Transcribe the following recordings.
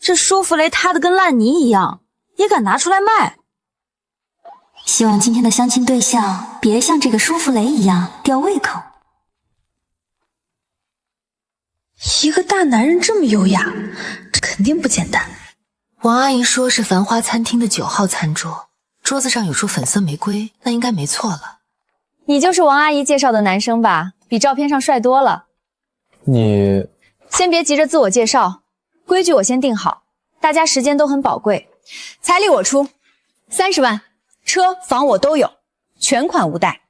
这舒芙蕾塌得跟烂泥一样，也敢拿出来卖？希望今天的相亲对象别像这个舒芙蕾一样吊胃口。一个大男人这么优雅，这肯定不简单。王阿姨说是繁华餐厅的9号餐桌，桌子上有束粉色玫瑰，那应该没错了。你就是王阿姨介绍的男生吧？比照片上帅多了。你先别急着自我介绍，规矩我先定好，大家时间都很宝贵，彩礼我出，30万，车房我都有，全款无贷。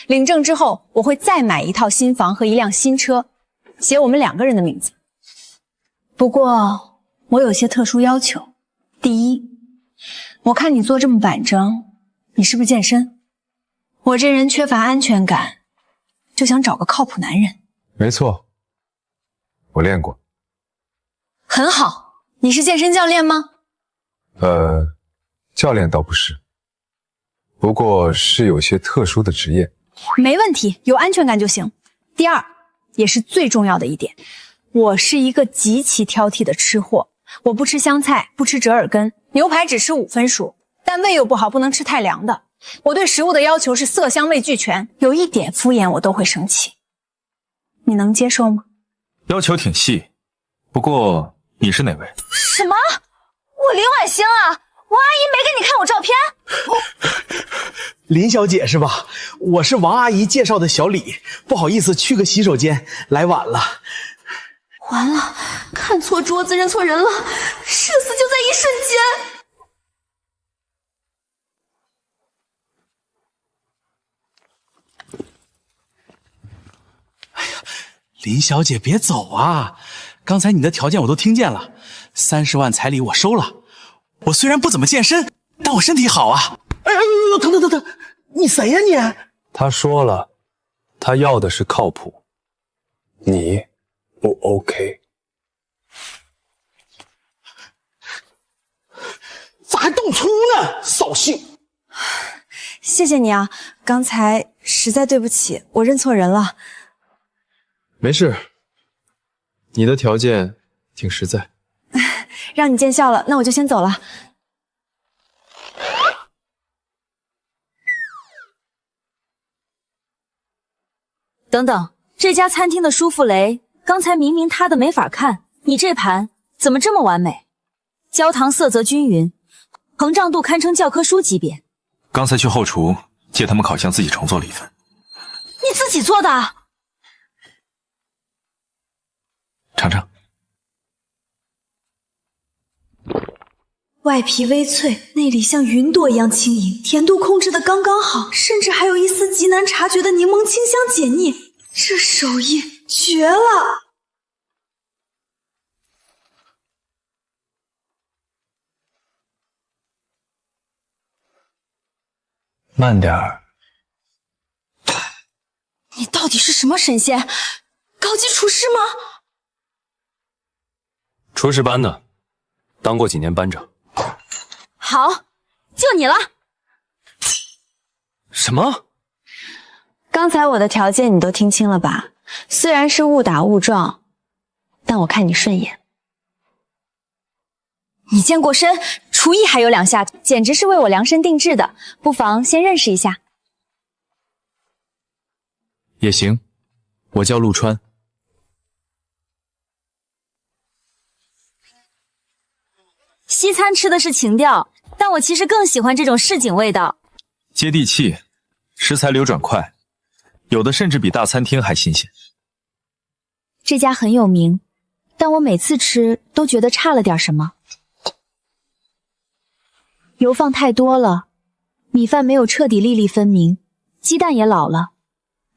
领证之后，我会再买一套新房和一辆新车，写我们2个人的名字。不过我有些特殊要求。第一，我看你做这么板正，你是不是健身？我这人缺乏安全感，就想找个靠谱男人。没错，我练过。很好，你是健身教练吗？教练倒不是，不过是有些特殊的职业。没问题，有安全感就行。第二，也是最重要的一点，我是一个极其挑剔的吃货，我不吃香菜，不吃折耳根，牛排只吃5分熟，但胃又不好，不能吃太凉的。我对食物的要求是色香味俱全，有一点敷衍我都会生气。你能接受吗？要求挺细，不过你是哪位？什么？我林婉欣啊！王阿姨没给你看我照片？林小姐是吧？我是王阿姨介绍的小李，不好意思，去个洗手间，来晚了。完了，看错桌子认错人了，社死就在一瞬间。林小姐别走啊！刚才你的条件我都听见了，30万彩礼我收了。我虽然不怎么健身，但我身体好啊！哎呀，疼！你谁呀你？他说了，他要的是靠谱，你不 OK。咋还动粗呢？扫兴！谢谢你啊，刚才实在对不起，我认错人了。没事，你的条件挺实在。让你见笑了，那我就先走了。等等，这家餐厅的舒芙蕾，刚才明明塌的没法看，你这盘怎么这么完美？焦糖色泽均匀，膨胀度堪称教科书级别。刚才去后厨借他们烤箱自己重做了一份。你自己做的？尝尝。外皮微脆，内里像云朵一样轻盈，甜度控制的刚刚好，甚至还有一丝极难察觉的柠檬清香解腻，这手艺绝了！慢点儿。你到底是什么神仙？高级厨师吗？厨师班的，当过几年班长。好，就你了。什么？刚才我的条件你都听清了吧？虽然是误打误撞，但我看你顺眼。你健过身，厨艺还有2下，简直是为我量身定制的，不妨先认识一下。也行，我叫陆川。西餐吃的是情调，但我其实更喜欢这种市井味道。接地气，食材流转快，有的甚至比大餐厅还新鲜。这家很有名，但我每次吃都觉得差了点什么。油放太多了，米饭没有彻底粒粒分明，鸡蛋也老了，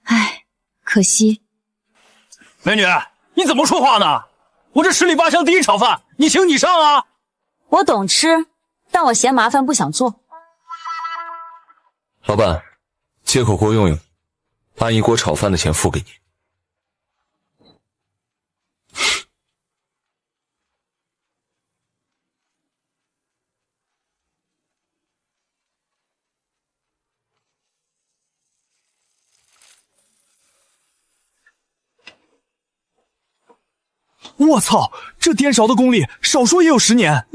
唉，可惜。美女，你怎么说话呢？我这10里8乡第一炒饭，你请你上啊！我懂吃，但我嫌麻烦不想做。老板，借口锅用用，按1锅炒饭的钱付给你。我操，这颠勺的功力，少说也有10年。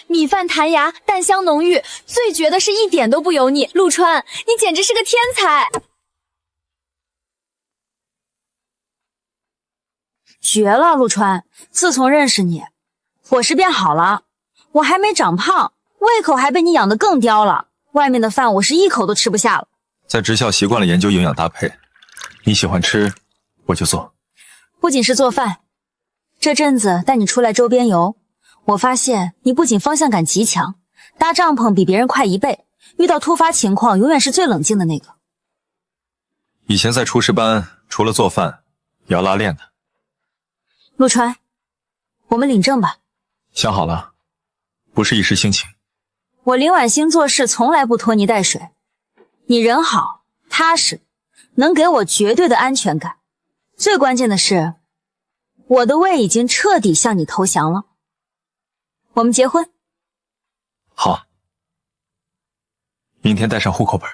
米饭弹牙，蛋香浓郁，最绝的是一点都不油腻。陆川，你简直是个天才！绝了，陆川！自从认识你，伙食变好了，我还没长胖，胃口还被你养得更刁了。外面的饭我是一口都吃不下了。在职校习惯了研究营养搭配，你喜欢吃，我就做。不仅是做饭，这阵子带你出来周边游，我发现你不仅方向感极强，搭帐篷比别人快1倍，遇到突发情况永远是最冷静的那个。以前在厨师班，除了做饭，也要拉练的。陆川，我们领证吧。想好了，不是一时兴起。我林婉欣做事从来不拖泥带水，你人好踏实，能给我绝对的安全感。最关键的是，我的胃已经彻底向你投降了。我们结婚。好，明天带上户口本。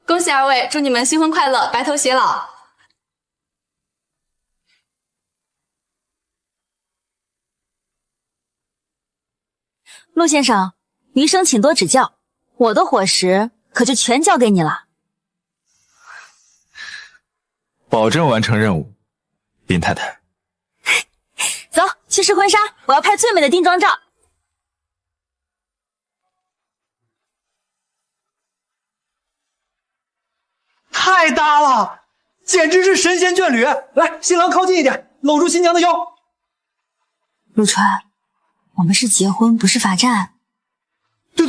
恭喜2位，祝你们新婚快乐，白头偕老。陆先生，余生请多指教，我的伙食可就全交给你了。保证完成任务，林太太。走，去试婚纱，我要拍最美的定妆照。太搭了，简直是神仙眷侣！来，新郎靠近一点，搂住新娘的腰。陆川，我们是结婚，不是罚站。对，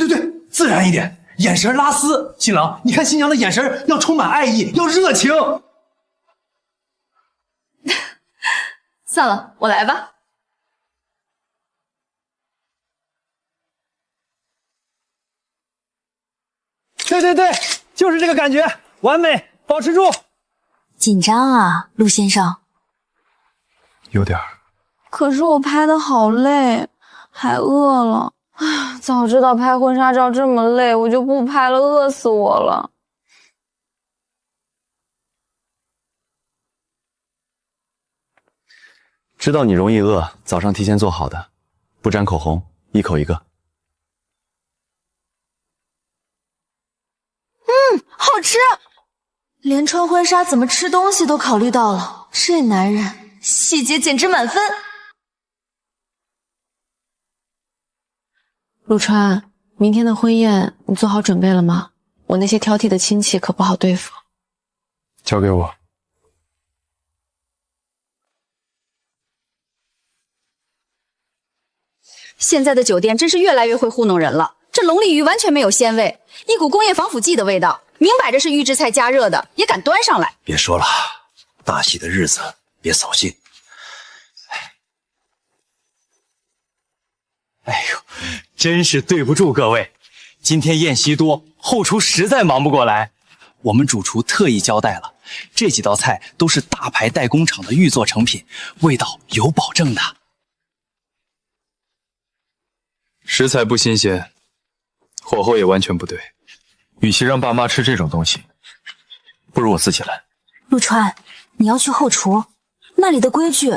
自然一点，眼神拉丝。新郎，你看新娘的眼神要充满爱意，要热情。算了，我来吧。对，就是这个感觉，完美，保持住。紧张啊，陆先生。有点。可是我拍的好累，还饿了。唉，早知道拍婚纱照这么累，我就不拍了，饿死我了。知道你容易饿，早上提前做好的，不沾口红，一口一个。好吃！连穿婚纱怎么吃东西都考虑到了，这男人细节简直满分。陆川，明天的婚宴你做好准备了吗？我那些挑剔的亲戚可不好对付。交给我。现在的酒店真是越来越会糊弄人了，这龙利鱼完全没有鲜味，一股工业防腐剂的味道，明摆着是预制菜加热的，也敢端上来。别说了，大喜的日子别扫兴。哎呦，真是对不住各位，今天宴席多，后厨实在忙不过来。我们主厨特意交代了，这几道菜都是大牌代工厂的预做成品，味道有保证的。食材不新鲜，火候也完全不对。与其让爸妈吃这种东西，不如我自己来。陆川，你要去后厨，那里的规矩。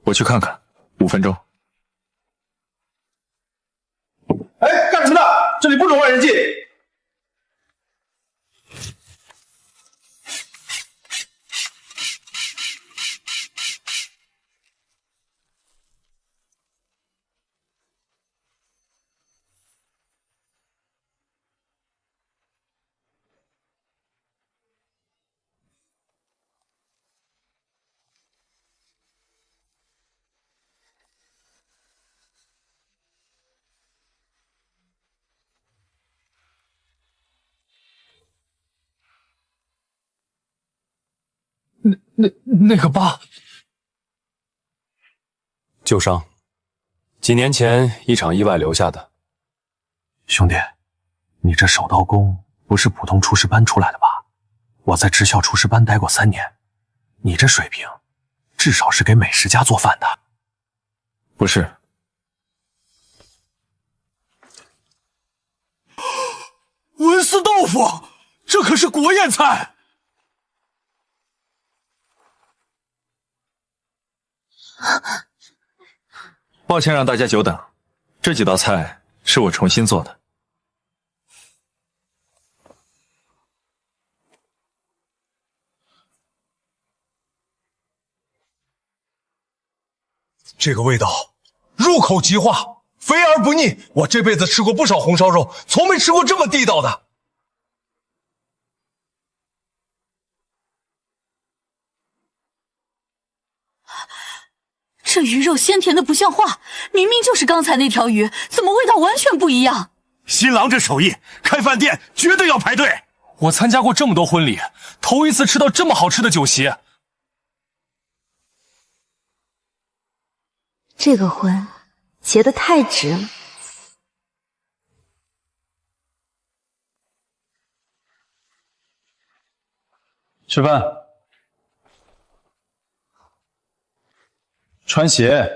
我去看看，5分钟。哎，干什么呢？这里不准外人进。那个疤，旧伤，几年前一场意外留下的。兄弟，你这手刀功不是普通厨师班出来的吧？我在职校厨师班待过3年，你这水平，至少是给美食家做饭的。不是，丝豆腐，这可是国宴菜。抱歉让大家久等，这几道菜是我重新做的。这个味道入口即化，肥而不腻。我这辈子吃过不少红烧肉，从没吃过这么地道的。这鱼肉鲜甜的不像话，明明就是刚才那条鱼，怎么味道完全不一样？新郎这手艺，开饭店绝对要排队。我参加过这么多婚礼，头一次吃到这么好吃的酒席。这个婚结得太值了。吃饭。穿鞋。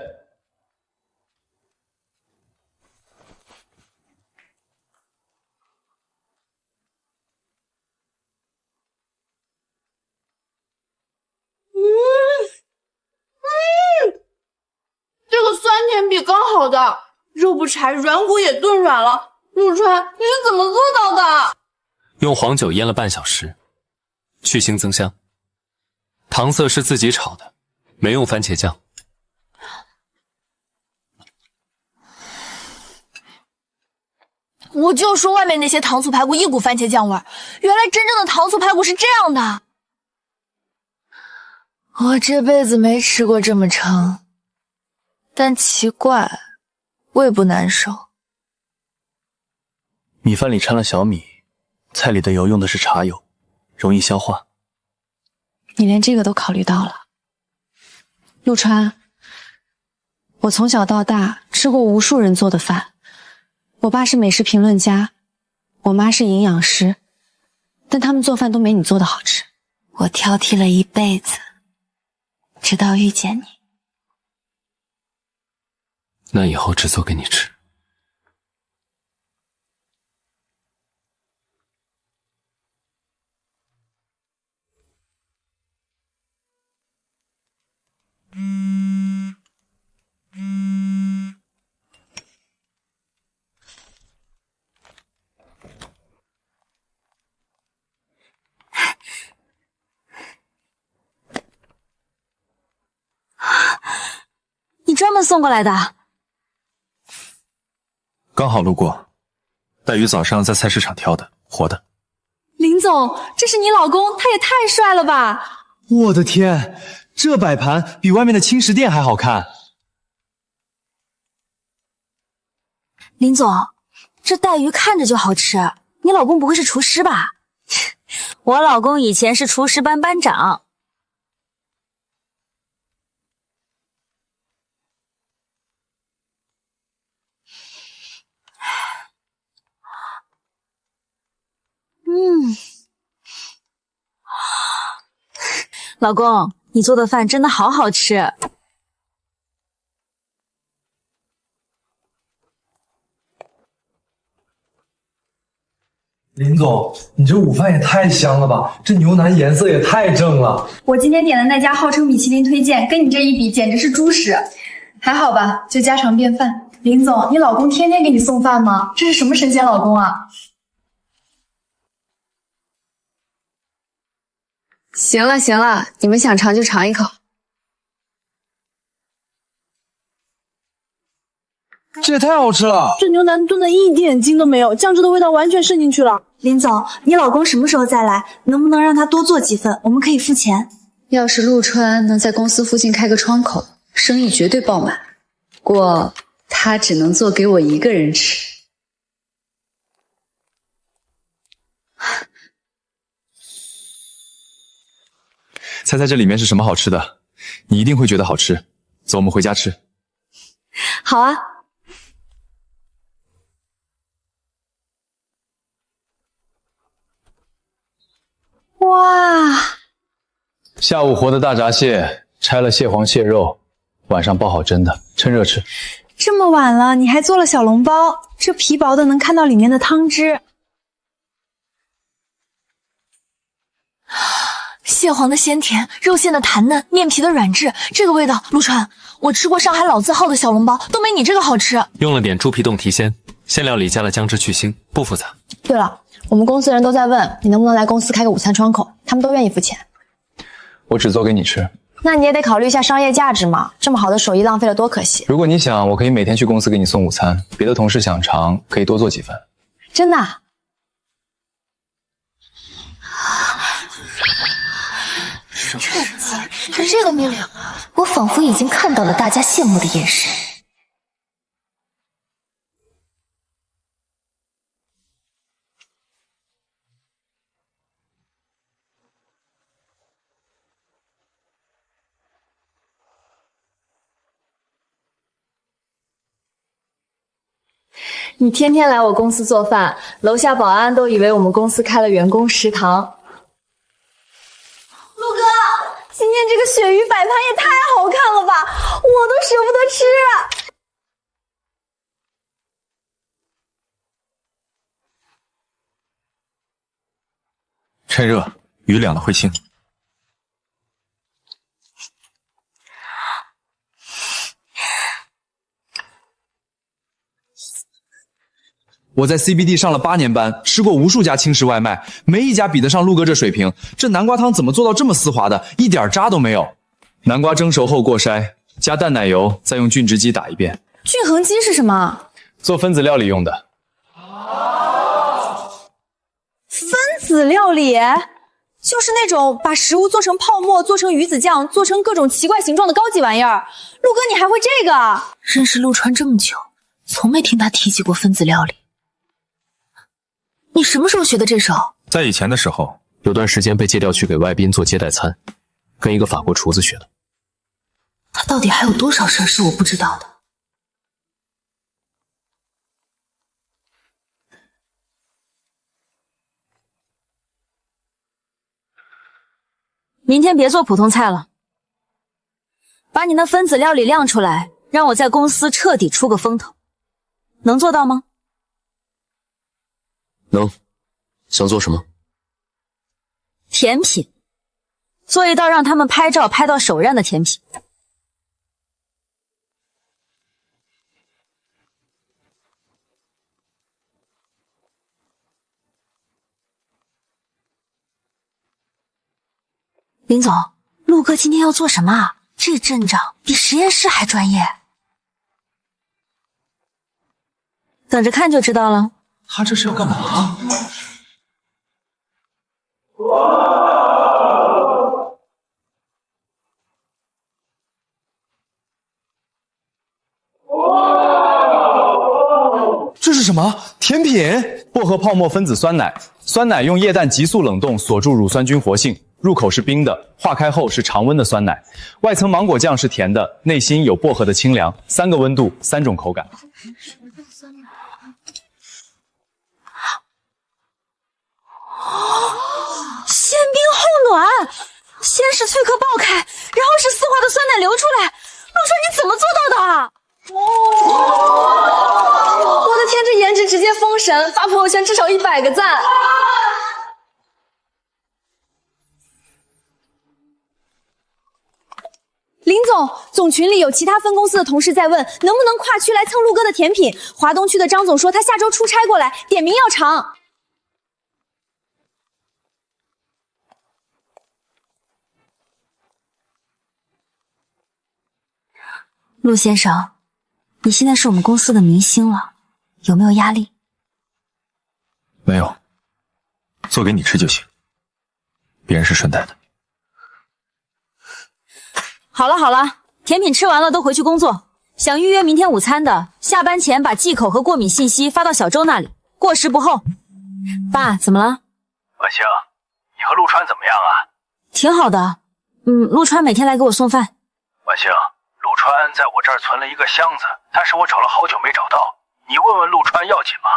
这个酸甜比刚好的，肉不柴，软骨也炖软了。陆川，你是怎么做到的？用黄酒腌了半小时，去腥增香。糖色是自己炒的，没用番茄酱。我就说外面那些糖醋排骨一股番茄酱味儿，原来真正的糖醋排骨是这样的。我这辈子没吃过这么撑。但奇怪，胃不难受。米饭里掺了小米，菜里的油用的是茶油，容易消化。你连这个都考虑到了，陆川。我从小到大吃过无数人做的饭，我爸是美食评论家，我妈是营养师，但他们做饭都没你做的好吃。我挑剔了一辈子，直到遇见你。那以后只做给你吃。你专门送过来的？刚好路过，带鱼早上在菜市场挑的，活的。林总，这是你老公，他也太帅了吧！我的天，这摆盘比外面的轻食店还好看。林总，这带鱼看着就好吃，你老公不会是厨师吧？我老公以前是厨师班班长。老公，你做的饭真的好好吃。林总，你这午饭也太香了吧，这牛腩颜色也太正了。我今天点的那家号称米其林推荐，跟你这一比简直是猪屎。还好吧，就家常便饭。林总，你老公天天给你送饭吗？这是什么神仙老公啊？行了行了，你们想尝就尝一口。这也太好吃了！这牛腩炖的一点筋都没有，酱汁的味道完全渗进去了。林总，你老公什么时候再来？能不能让他多做几份？我们可以付钱。要是陆川能在公司附近开个窗口，生意绝对爆满。不过他只能做给我一个人吃。猜猜这里面是什么好吃的？你一定会觉得好吃。走，我们回家吃。好啊。哇！下午活的大闸蟹，拆了蟹黄蟹肉，晚上包好蒸的，趁热吃。这么晚了，你还做了小笼包，这皮薄的能看到里面的汤汁。蟹黄的鲜甜，肉馅的弹嫩，面皮的软质，这个味道，陆川，我吃过上海老字号的小笼包，都没你这个好吃。用了点猪皮冻提鲜，馅料里加了姜汁去腥，不复杂。对了，我们公司人都在问你能不能来公司开个午餐窗口，他们都愿意付钱。我只做给你吃。那你也得考虑一下商业价值嘛，这么好的手艺浪费了多可惜。如果你想，我可以每天去公司给你送午餐，别的同事想尝可以多做几份。真的啊？看这个命令，我仿佛已经看到了大家羡慕的眼神。你天天来我公司做饭，楼下保安都以为我们公司开了员工食堂。陆哥，今天这个鳕鱼摆盘也太好看了吧，我都舍不得吃。趁热，鱼凉了会腥。我在 CBD 上了8年班，吃过无数家轻食外卖，没一家比得上陆哥这水平。这南瓜汤怎么做到这么丝滑的，一点渣都没有？南瓜蒸熟后过筛，加淡奶油，再用菌植机打一遍。菌衡机是什么？做分子料理用的。分子料理就是那种把食物做成泡沫，做成鱼子酱，做成各种奇怪形状的高级玩意儿。陆哥，你还会这个？认识陆川这么久，从没听他提起过分子料理。你什么时候学的这手？在以前的时候，有段时间被借调去给外宾做接待餐，跟一个法国厨子学的。他到底还有多少事儿是我不知道的？明天别做普通菜了，把你那分子料理亮出来，让我在公司彻底出个风头，能做到吗？能。想做什么？甜品，做一道让他们拍照拍到手软的甜品。林总，陆哥今天要做什么啊？这阵仗比实验室还专业。等着看就知道了。他这是要干嘛？这是什么甜品？薄荷泡沫分子酸奶，酸奶用液氮急速冷冻锁住乳酸菌活性，入口是冰的，化开后是常温的酸奶，外层芒果酱是甜的，内心有薄荷的清凉，3个温度，3种口感。先冰后暖，先是脆壳爆开，然后是丝滑的酸奶流出来。陆川，你怎么做到的？我的天，这颜值直接封神，发朋友圈至少100个赞。林总，总群里有其他分公司的同事在问，能不能跨区来蹭陆哥的甜品。华东区的张总说他下周出差过来，点名要尝。陆先生，你现在是我们公司的明星了，有没有压力？没有，做给你吃就行，别人是顺带的。好了好了，甜品吃完了都回去工作。想预约明天午餐的，下班前把忌口和过敏信息发到小周那里，过时不候。爸，怎么了？婉清，你和陆川怎么样啊？挺好的，陆川每天来给我送饭。婉清，陆川在我这儿存了一个箱子，但是我找了好久没找到，你问问陆川要紧吗？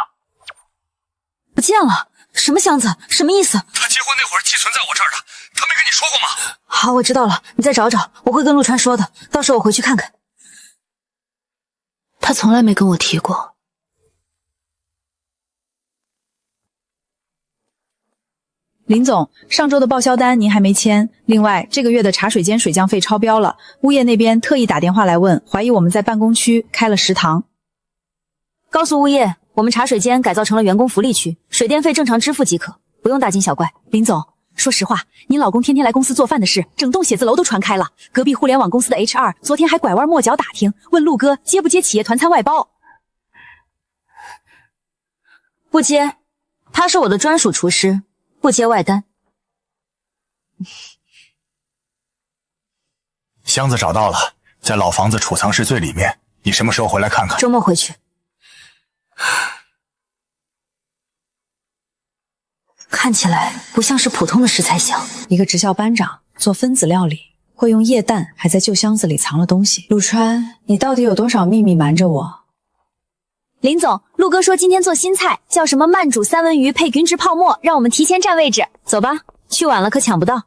不见了，什么箱子？什么意思？他结婚那会儿寄存在我这儿的，他没跟你说过吗？好，我知道了，你再找找，我会跟陆川说的，到时候我回去看看。他从来没跟我提过。林总，上周的报销单您还没签，另外这个月的茶水间水降费超标了，物业那边特意打电话来问，怀疑我们在办公区开了食堂。告诉物业，我们茶水间改造成了员工福利区，水电费正常支付即可，不用大惊小怪。林总，说实话，您老公天天来公司做饭的事，整栋写字楼都传开了。隔壁互联网公司的 HR 昨天还拐弯抹角打听，问陆哥接不接企业团餐外包。不接，他是我的专属厨师，不接外单。箱子找到了，在老房子储藏室最里面。你什么时候回来看看？周末回去。看起来不像是普通的食材箱。一个职校班长做分子料理，会用液氮，还在旧箱子里藏了东西。陆川，你到底有多少秘密瞒着我？林总，陆哥说今天做新菜，叫什么慢煮三文鱼配匀汁泡沫，让我们提前占位置。走吧，去晚了可抢不到。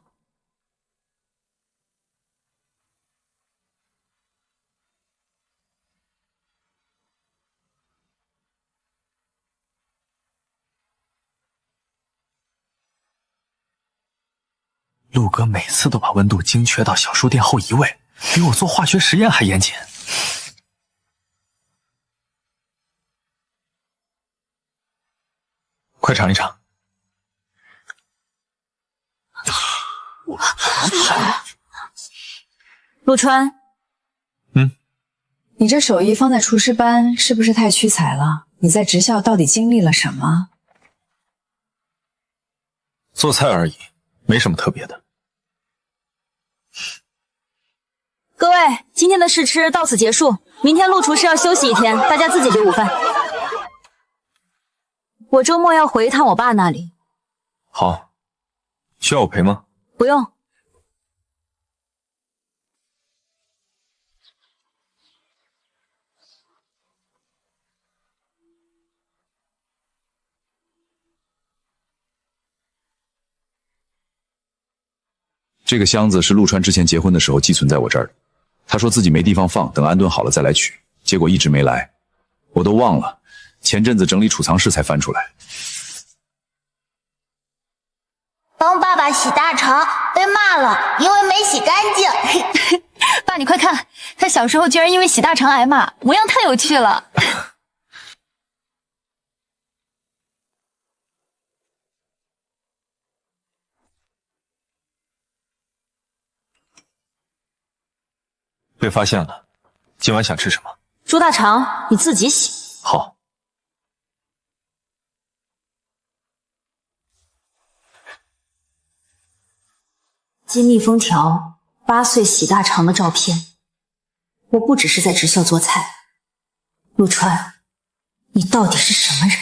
陆哥每次都把温度精确到小数点后1位，比我做化学实验还严谨。快尝一尝。陆川，你这手艺放在厨师班是不是太屈才了？你在职校到底经历了什么？做菜而已，没什么特别的。各位，今天的试吃到此结束，明天陆厨师要休息1天，大家自解决午饭。我周末要回一趟我爸那里。好，需要我陪吗？不用。这个箱子是陆川之前结婚的时候寄存在我这儿的，他说自己没地方放，等安顿好了再来取，结果一直没来，我都忘了，前阵子整理储藏室才翻出来。帮爸爸洗大肠，被骂了，因为没洗干净。爸，你快看，他小时候居然因为洗大肠挨骂，模样太有趣了。被发现了，今晚想吃什么？猪大肠，你自己洗。好。金蜜封条，8岁洗大肠的照片。我不只是在职校做菜，陆川，你到底是什么人？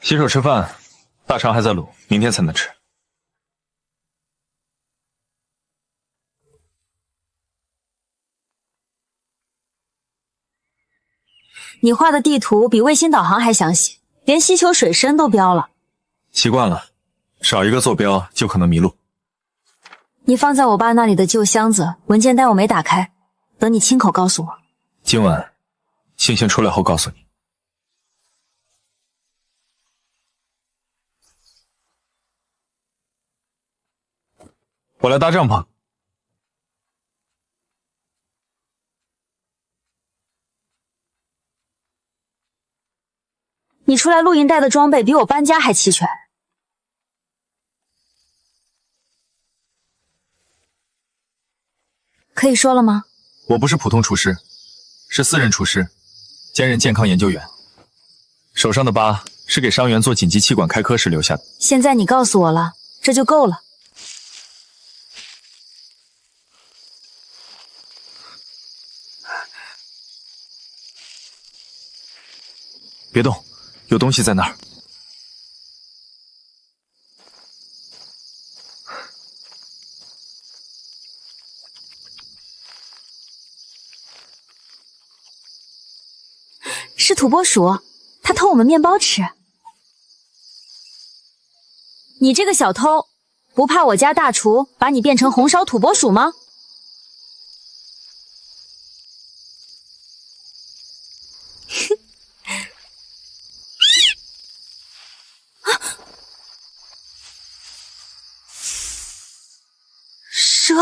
洗手吃饭，大肠还在卤，明天才能吃。你画的地图比卫星导航还详细，连西球水深都标了。习惯了，少一个坐标就可能迷路。你放在我爸那里的旧箱子，文件袋我没打开，等你亲口告诉我。今晚星星出来后告诉你。我来搭帐篷。你出来露营带的装备比我搬家还齐全。可以说了吗？我不是普通厨师，是私人厨师，兼任健康研究员。手上的疤是给伤员做紧急气管开科时留下的。现在你告诉我了，这就够了。别动，有东西在那儿。是土拨鼠，它偷我们面包吃。你这个小偷，不怕我家大厨把你变成红烧土拨鼠吗？蛇！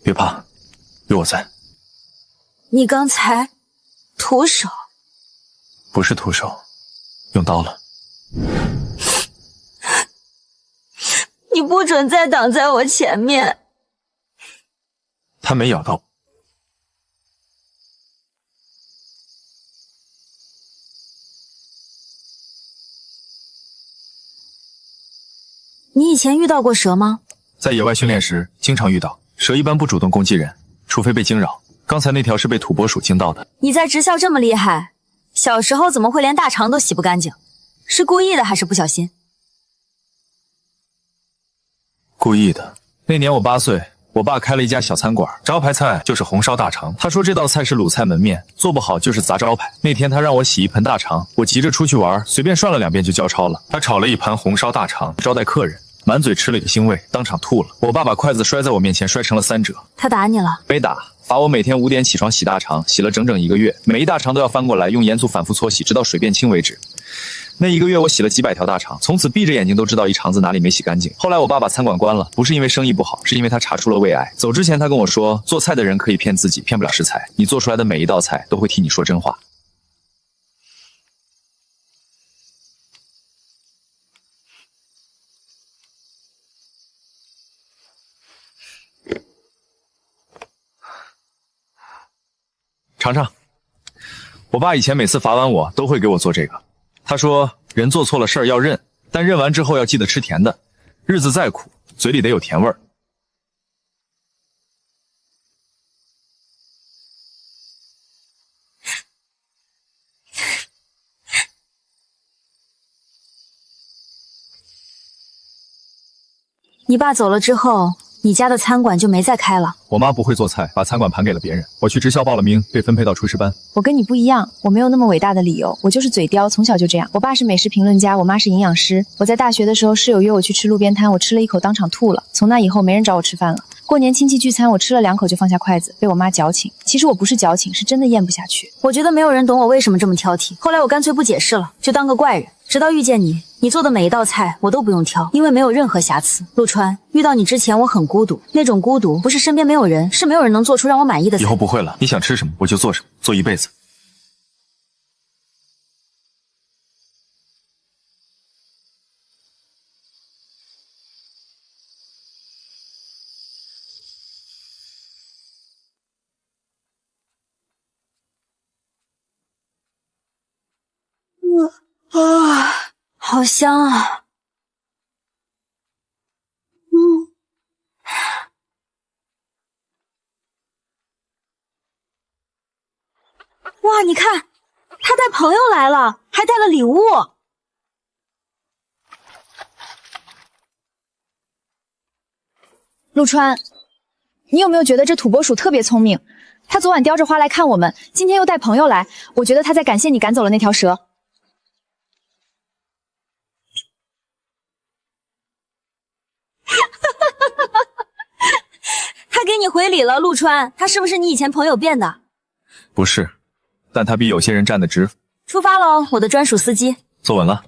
别怕，有我在。你刚才徒手？不是徒手，用刀了。你不准再挡在我前面。他没咬到我。你以前遇到过蛇吗？在野外训练时经常遇到。蛇一般不主动攻击人，除非被惊扰。刚才那条是被土拨鼠惊到的。你在职校这么厉害，小时候怎么会连大肠都洗不干净？是故意的还是不小心？故意的。那年我8岁，我爸开了一家小餐馆，招牌菜就是红烧大肠。他说这道菜是鲁菜门面，做不好就是砸招牌。那天他让我洗一盆大肠，我急着出去玩，随便涮了2遍就交抄了。他炒了一盘红烧大肠招待客人，满嘴吃了个腥味，当场吐了。我爸把筷子摔在我面前，摔成了3折。他打你了？没打，罚我每天5点起床洗大肠，洗了整整1个月，每一大肠都要翻过来，用盐醋反复搓洗，直到水变清为止。那1个月我洗了几百条大肠，从此闭着眼睛都知道一肠子哪里没洗干净。后来我爸把餐馆关了，不是因为生意不好，是因为他查出了胃癌。走之前他跟我说，做菜的人可以骗自己，骗不了食材，你做出来的每一道菜都会替你说真话。尝尝，我爸以前每次罚完我都会给我做这个。他说人做错了事儿要认，但认完之后要记得吃甜的，日子再苦，嘴里得有甜味儿。你爸走了之后，你家的餐馆就没再开了。我妈不会做菜，把餐馆盘给了别人。我去职校报了名，被分配到厨师班。我跟你不一样，我没有那么伟大的理由，我就是嘴刁，从小就这样。我爸是美食评论家，我妈是营养师。我在大学的时候，室友约我去吃路边摊，我吃了1口当场吐了。从那以后，没人找我吃饭了。过年亲戚聚餐，我吃了2口就放下筷子，被我妈矫情。其实我不是矫情，是真的咽不下去。我觉得没有人懂我为什么这么挑剔。后来我干脆不解释了，就当个怪人。直到遇见你，你做的每一道菜我都不用挑，因为没有任何瑕疵。陆川，遇到你之前我很孤独，那种孤独不是身边没有人，是没有人能做出让我满意的菜。以后不会了，你想吃什么我就做什么，做一辈子。好香啊！哇，你看，他带朋友来了，还带了礼物。陆川，你有没有觉得这土拨鼠特别聪明？他昨晚叼着花来看我们，今天又带朋友来，我觉得他在感谢你赶走了那条蛇。他给你回礼了，陆川，他是不是你以前朋友变的？不是，但他比有些人站得直。出发喽，我的专属司机。坐稳了。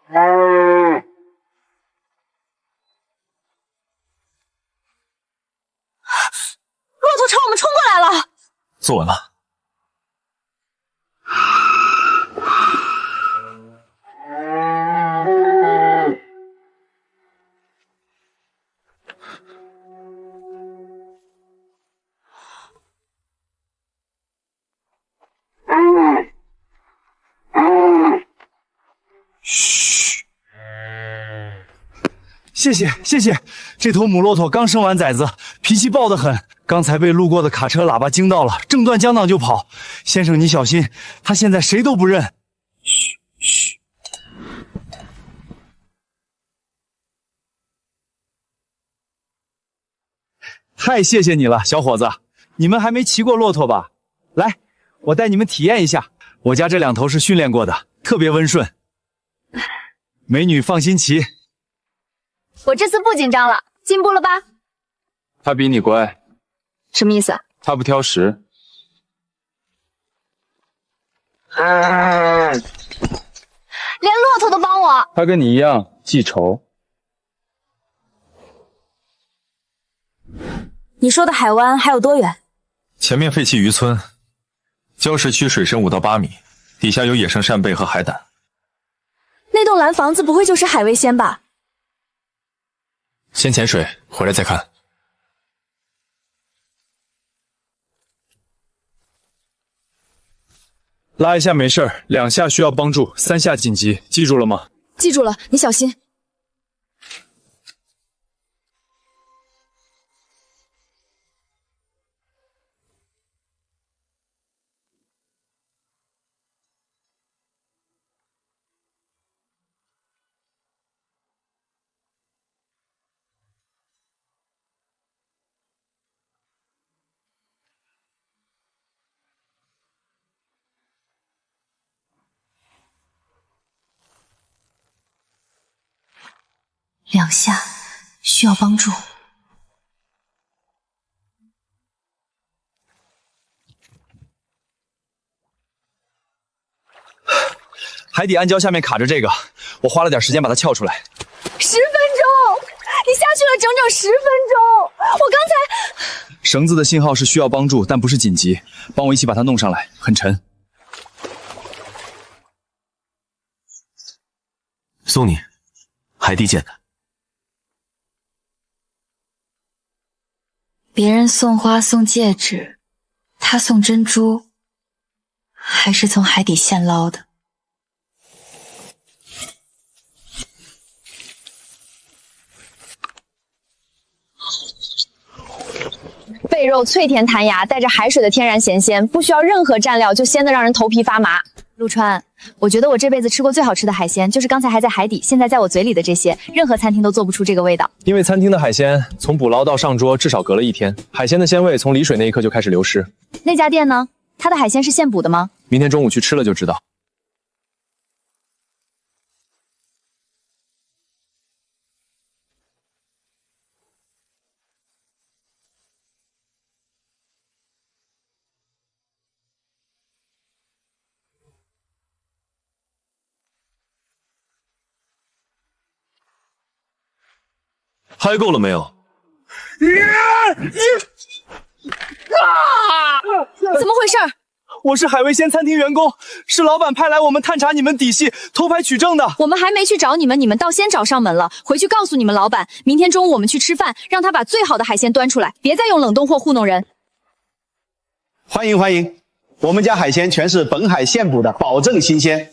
骆驼朝我们冲过来了。坐稳了。嘘，谢谢谢谢。这头母骆驼刚生完崽子，脾气暴得很，刚才被路过的卡车喇叭惊到了，正断江档就跑。先生你小心，他现在谁都不认。嘘嘘。太谢谢你了，小伙子。你们还没骑过骆驼吧？来，我带你们体验一下。我家这两头是训练过的，特别温顺。美女放心骑。我这次不紧张了，进步了吧？他比你乖。什么意思？他不挑食。连骆驼都帮我。他跟你一样记仇。你说的海湾还有多远？前面废弃渔村，礁石区水深5到8米，底下有野生扇贝和海胆。那栋蓝房子不会就是海味仙吧？先潜水，回来再看。拉一下没事儿，2下需要帮助，3下紧急，记住了吗？记住了，你小心。2下，需要帮助。海底暗礁下面卡着这个，我花了点时间把它撬出来。10分钟，你下去了整整10分钟。我刚才……绳子的信号是需要帮助，但不是紧急。帮我一起把它弄上来，很沉。送你，海底捡的。别人送花送戒指，他送珍珠，还是从海底现捞的。贝肉脆甜弹牙，带着海水的天然咸鲜，不需要任何蘸料就鲜得让人头皮发麻。陆川，我觉得我这辈子吃过最好吃的海鲜，就是刚才还在海底，现在在我嘴里的这些，任何餐厅都做不出这个味道。因为餐厅的海鲜从捕捞到上桌至少隔了1天，海鲜的鲜味从离水那一刻就开始流失。那家店呢？它的海鲜是现捕的吗？明天中午去吃了就知道。嗨够了没有？怎么回事？我是海味鲜餐厅员工，是老板派来我们探查你们底细、偷拍取证的。我们还没去找你们，你们倒先找上门了。回去告诉你们老板，明天中午我们去吃饭，让他把最好的海鲜端出来，别再用冷冻货糊弄人。欢迎欢迎，我们家海鲜全是本海现捕的，保证新鲜。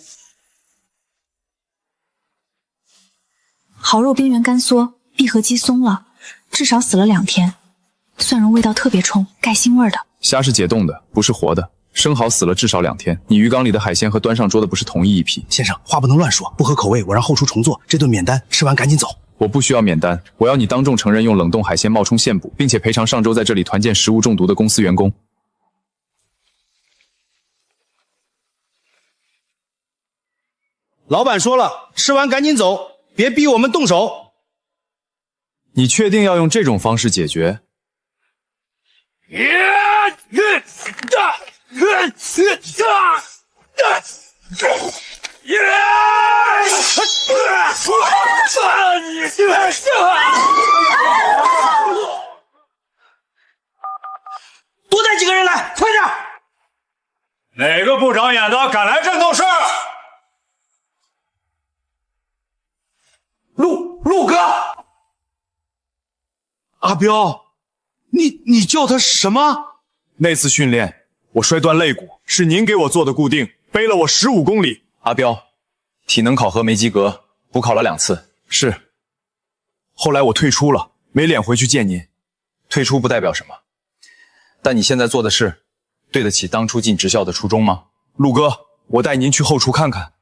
蚝肉边缘干缩，闭合肌松了，至少死了2天，蒜蓉味道特别冲，盖腥味的。虾是解冻的，不是活的。生蚝死了至少2天，你鱼缸里的海鲜和端上桌的不是同一批。先生，话不能乱说，不合口味我让后厨重做，这顿免单，吃完赶紧走。我不需要免单，我要你当众承认用冷冻海鲜冒充现捕，并且赔偿上周在这里团建食物中毒的公司员工。老板说了，吃完赶紧走，别逼我们动手。你确定要用这种方式解决？多带几个人来，快点！哪个不长眼的敢来这闹事？陆哥，阿彪，你叫他什么？那次训练我摔断肋骨，是您给我做的固定，背了我15公里。阿彪，体能考核没及格，补考了2次。是。后来我退出了，没脸回去见您。退出不代表什么，但你现在做的事，对得起当初进职校的初衷吗？陆哥，我带您去后厨看看。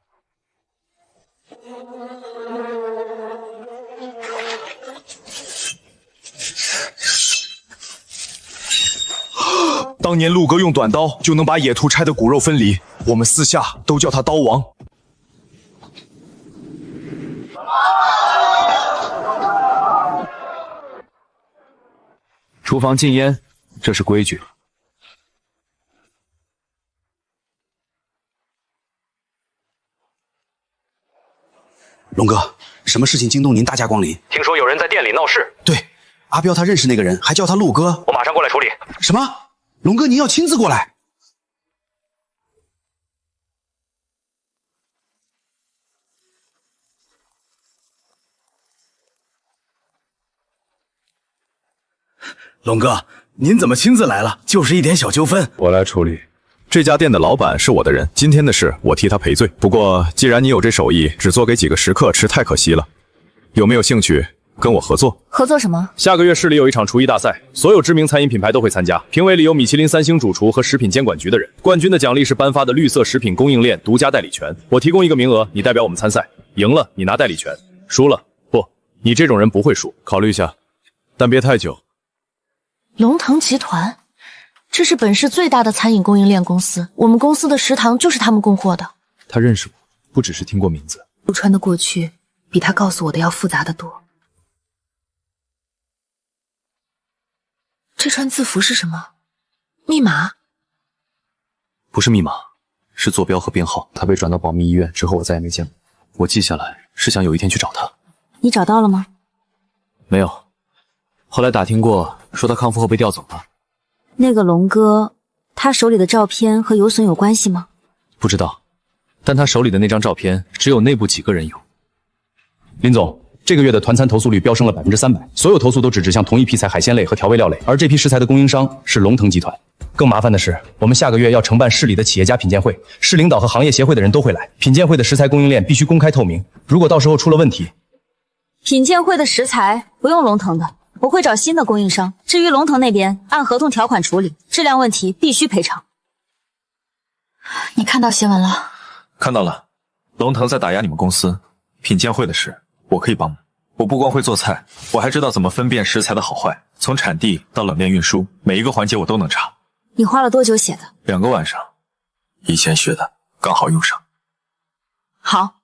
当年陆哥用短刀就能把野兔拆得骨肉分离，我们私下都叫他刀王。厨房禁烟，这是规矩。龙哥，什么事情惊动您大驾光临？听说有人在店里闹事。对，阿彪他认识那个人，还叫他陆哥。我马上过来处理。什么？龙哥，您要亲自过来？龙哥，您怎么亲自来了？就是一点小纠纷，我来处理。这家店的老板是我的人，今天的事我替他赔罪。不过既然你有这手艺，只做给几个食客吃太可惜了。有没有兴趣跟我合作？合作什么？下个月市里有一场厨艺大赛，所有知名餐饮品牌都会参加，评委里有米其林3星主厨和食品监管局的人。冠军的奖励是颁发的绿色食品供应链独家代理权，我提供一个名额，你代表我们参赛，赢了你拿代理权，输了不，你这种人不会输。考虑一下，但别太久。龙腾集团，这是本市最大的餐饮供应链公司，我们公司的食堂就是他们供货的。他认识我，不只是听过名字。陆川的过去比他告诉我的要复杂得多。这串字符是什么？密码？不是密码，是坐标和编号。他被转到保密医院之后，我再也没见过。我记下来是想有一天去找他。你找到了吗？没有。后来打听过，说他康复后被调走了。那个龙哥，他手里的照片和有损有关系吗？不知道，但他手里的那张照片只有内部几个人有。林总，这个月的团餐投诉率飙升了300%，所有投诉都只指向同一批材海鲜类和调味料类，而这批食材的供应商是龙腾集团。更麻烦的是，我们下个月要承办市里的企业家品鉴会，市领导和行业协会的人都会来。品鉴会的食材供应链必须公开透明，如果到时候出了问题，品鉴会的食材不用龙腾的。我会找新的供应商，至于龙腾那边，按合同条款处理，质量问题必须赔偿。你看到新闻了？看到了，龙腾在打压你们公司，品鉴会的事我可以帮忙。我不光会做菜，我还知道怎么分辨食材的好坏，从产地到冷链运输，每一个环节我都能查。你花了多久写的？2个晚上，以前学的刚好用上。好，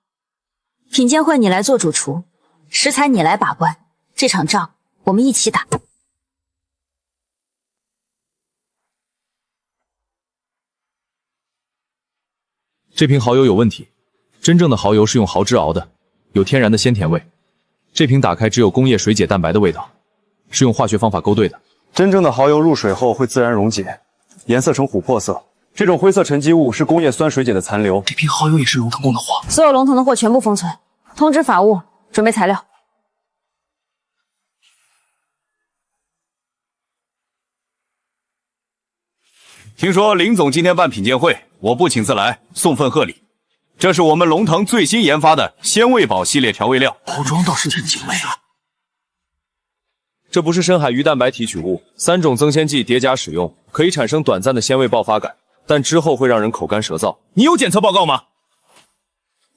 品鉴会你来做主厨，食材你来把关，这场仗我们一起打。这瓶蚝油有问题，真正的蚝油是用蚝汁熬的，有天然的鲜甜味。这瓶打开只有工业水解蛋白的味道，是用化学方法勾兑的。真正的蚝油入水后会自然溶解，颜色呈琥珀色。这种灰色沉积物是工业酸水解的残留。这瓶蚝油也是龙腾供的货。所有龙腾的货全部封存，通知法务准备材料。听说林总今天办品鉴会，我不请自来，送份贺礼。这是我们龙腾最新研发的鲜味宝系列调味料，包装倒是挺精美啊。这不是深海鱼蛋白提取物，3种增鲜剂叠加使用，可以产生短暂的鲜味爆发感，但之后会让人口干舌燥。你有检测报告吗？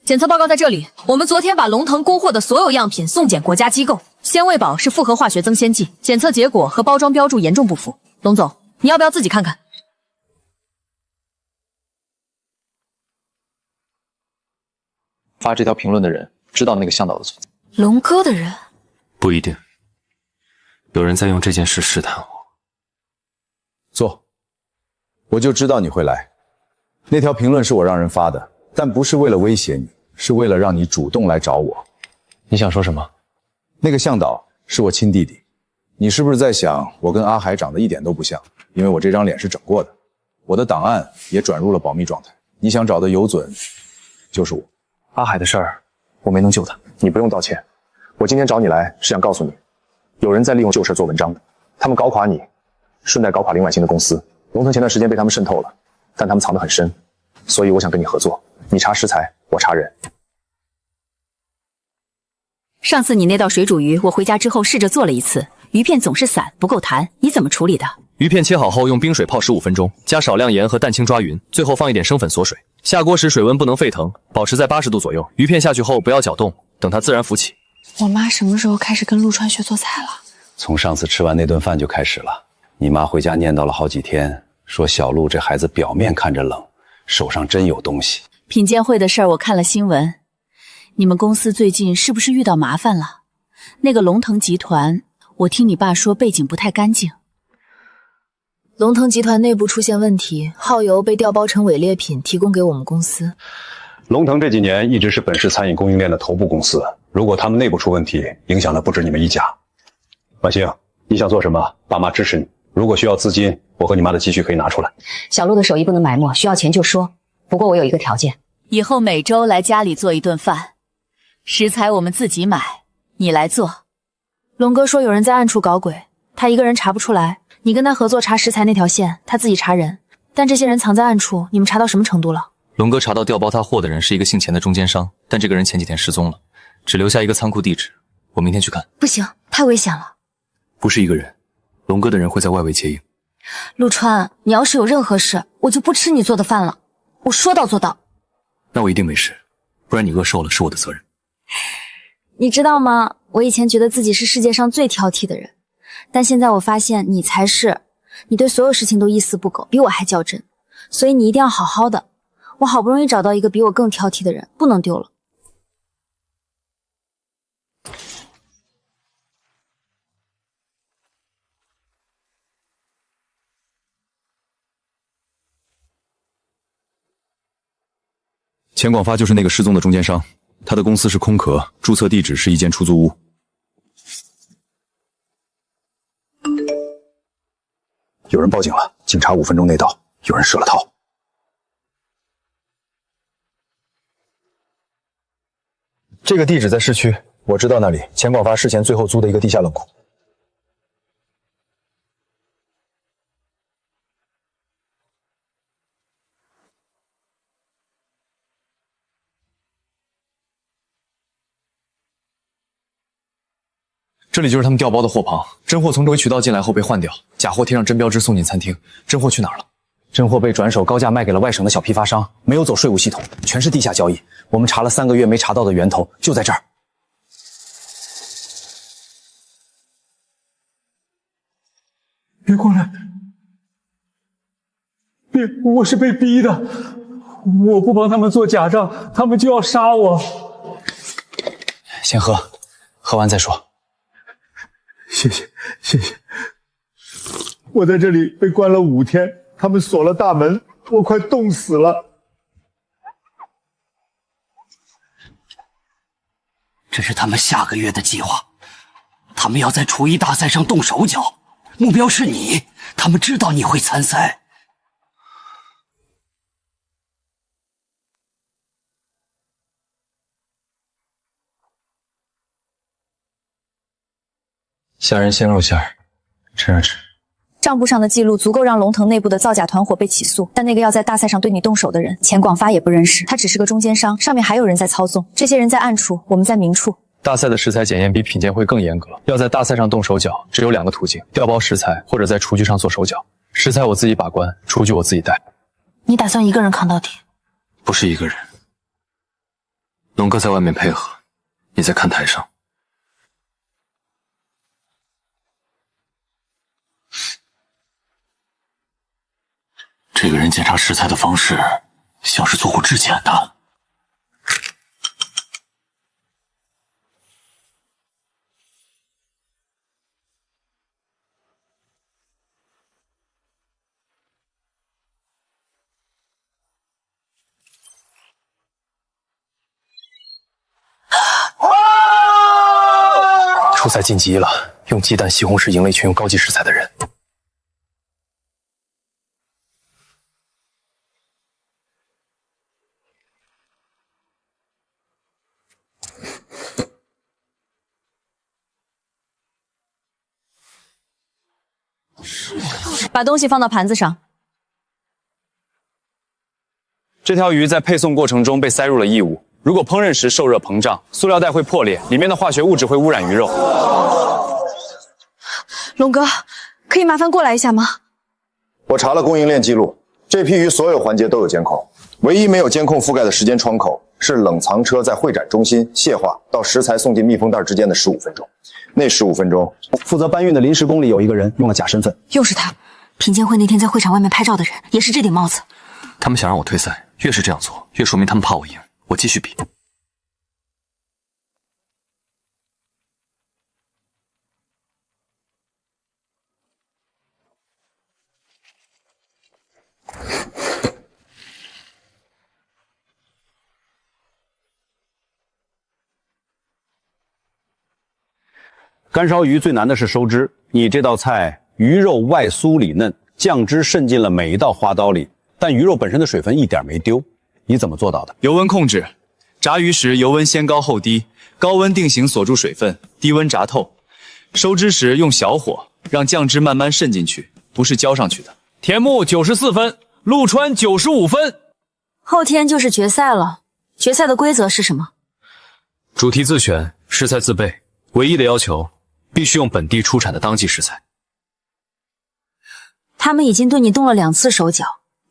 检测报告在这里。我们昨天把龙腾供货的所有样品送检国家机构，鲜味宝是复合化学增鲜剂，检测结果和包装标注严重不符。龙总，你要不要自己看看？发这条评论的人知道那个向导的存在。龙哥的人不一定，有人在用这件事试探我。坐，我就知道你会来。那条评论是我让人发的，但不是为了威胁你，是为了让你主动来找我。你想说什么？那个向导是我亲弟弟，你是不是在想我跟阿海长得一点都不像？因为我这张脸是整过的，我的档案也转入了保密状态。你想找的有准，就是我。阿海的事儿，我没能救他。你不用道歉。我今天找你来是想告诉你，有人在利用旧事做文章的，他们搞垮你，顺带搞垮林婉欣的公司。龙腾前段时间被他们渗透了，但他们藏得很深，所以我想跟你合作。你查食材，我查人。上次你那道水煮鱼，我回家之后试着做了一次，鱼片总是散，不够弹，你怎么处理的？鱼片切好后用冰水泡15分钟，加少量盐和蛋清抓匀，最后放一点生粉锁水。下锅时水温不能沸腾，保持在80度左右。鱼片下去后不要搅动，等它自然浮起。我妈什么时候开始跟陆川学做菜了？从上次吃完那顿饭就开始了。你妈回家念叨了好几天，说小陆这孩子表面看着冷，手上真有东西。品鉴会的事儿我看了新闻，你们公司最近是不是遇到麻烦了？那个龙腾集团，我听你爸说背景不太干净。龙腾集团内部出现问题，耗油被调包成伪劣品提供给我们公司。龙腾这几年一直是本市餐饮供应链的头部公司，如果他们内部出问题，影响的不止你们一家。婉星，你想做什么？爸妈支持你。如果需要资金，我和你妈的积蓄可以拿出来。小陆的手艺不能埋没，需要钱就说。不过我有一个条件，以后每周来家里做一顿饭，食材我们自己买，你来做。龙哥说有人在暗处搞鬼，他一个人查不出来，你跟他合作查食材那条线，他自己查人。但这些人藏在暗处，你们查到什么程度了？龙哥查到调包他货的人是一个姓钱的中间商，但这个人前几天失踪了，只留下一个仓库地址。我明天去看。不行，太危险了。不是一个人，龙哥的人会在外围接应。陆川，你要是有任何事，我就不吃你做的饭了。我说到做到。那我一定没事，不然你饿瘦了是我的责任。你知道吗？我以前觉得自己是世界上最挑剔的人，但现在我发现你才是。你对所有事情都一丝不苟，比我还较真，所以你一定要好好的。我好不容易找到一个比我更挑剔的人，不能丢了。钱广发就是那个失踪的中间商，他的公司是空壳，注册地址是一间出租屋。有人报警了，警察5分钟内到，有人设了套。这个地址在市区，我知道那里，钱广发事前最后租的一个地下冷库。这里就是他们调包的货棚，真货从这个渠道进来后被换掉，假货贴上真标志送进餐厅。真货去哪儿了？真货被转手高价卖给了外省的小批发商，没有走税务系统，全是地下交易。我们查了3个月没查到的源头，就在这儿。别过来！别，我是被逼的，我不帮他们做假账，他们就要杀我。先喝，喝完再说。谢谢，谢谢。我在这里被关了5天，他们锁了大门，我快冻死了。这是他们下个月的计划，他们要在厨艺大赛上动手脚，目标是你，他们知道你会参赛。虾仁鲜肉馅儿，趁热吃。账簿上的记录足够让龙腾内部的造假团伙被起诉，但那个要在大赛上对你动手的人，钱广发也不认识，他只是个中间商，上面还有人在操纵。这些人在暗处，我们在明处。大赛的食材检验比品鉴会更严格，要在大赛上动手脚，只有2个途径：调包食材，或者在厨具上做手脚。食材我自己把关，厨具我自己带。你打算一个人扛到底？不是一个人，龙哥在外面配合，你在看台上。这个人检查食材的方式，像是做过质检的。初赛晋级了，用鸡蛋、西红柿赢了一群用高级食材的人。把东西放到盘子上。这条鱼在配送过程中被塞入了异物，如果烹饪时受热膨胀，塑料袋会破裂，里面的化学物质会污染鱼肉。龙哥，可以麻烦过来一下吗？我查了供应链记录，这批鱼所有环节都有监控，唯一没有监控覆盖的时间窗口是冷藏车在会展中心卸化到食材送进密封袋之间的15分钟。那15分钟，负责搬运的临时工里有一个人用了假身份，又是他。品鉴会那天在会场外面拍照的人也是这顶帽子。他们想让我退赛，越是这样做，越说明他们怕我赢。我继续比。干烧鱼最难的是收汁，你这道菜鱼肉外酥里嫩，酱汁渗进了每一道花刀里，但鱼肉本身的水分一点没丢，你怎么做到的？油温控制，炸鱼时油温先高后低，高温定型锁住水分，低温炸透。收汁时用小火，让酱汁慢慢渗进去，不是浇上去的。田木94分，陆川95分。后天就是决赛了，决赛的规则是什么？主题自选，食材自备，唯一的要求必须用本地出产的当季食材。他们已经对你动了2次手脚，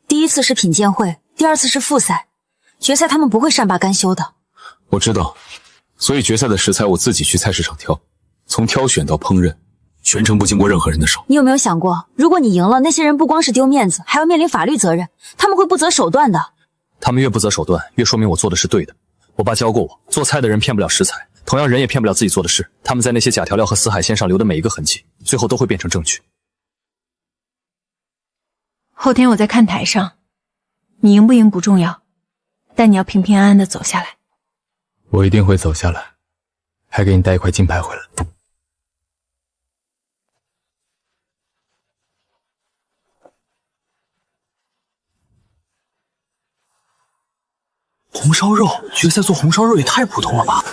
第一次是品鉴会，第2次是复赛。决赛他们不会善罢甘休的。我知道，所以决赛的食材我自己去菜市场挑，从挑选到烹饪，全程不经过任何人的手。你有没有想过，如果你赢了，那些人不光是丢面子，还要面临法律责任，他们会不择手段的。他们越不择手段，越说明我做的是对的。我爸教过我，做菜的人骗不了食材，同样人也骗不了自己做的事。他们在那些假调料和死海鲜上留的每一个痕迹，最后都会变成证据。后天我在看台上，你赢不赢不重要，但你要平平安安的走下来。我一定会走下来，还给你带一块金牌回来。红烧肉，决赛做红烧肉也太普通了吧！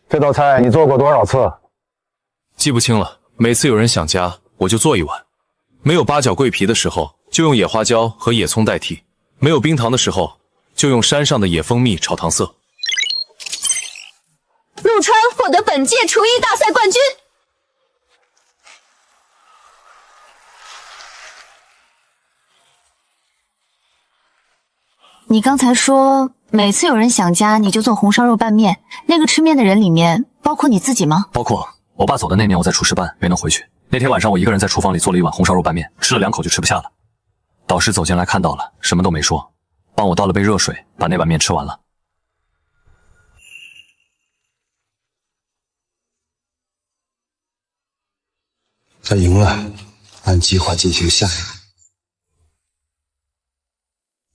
这道菜你做过多少次？记不清了，每次有人想加，我就做一碗。没有八角桂皮的时候，就用野花椒和野葱代替；没有冰糖的时候，就用山上的野蜂蜜炒糖色。陆川获得本届厨艺大赛冠军。你刚才说每次有人想加，你就做红烧肉拌面，那个吃面的人里面包括你自己吗？包括。我爸走的那年，我在厨师班没能回去。那天晚上，我一个人在厨房里做了一碗红烧肉拌面，吃了2口就吃不下了。导师走进来看到了，什么都没说，帮我倒了杯热水，把那碗面吃完了。他赢了，按计划进行下一步。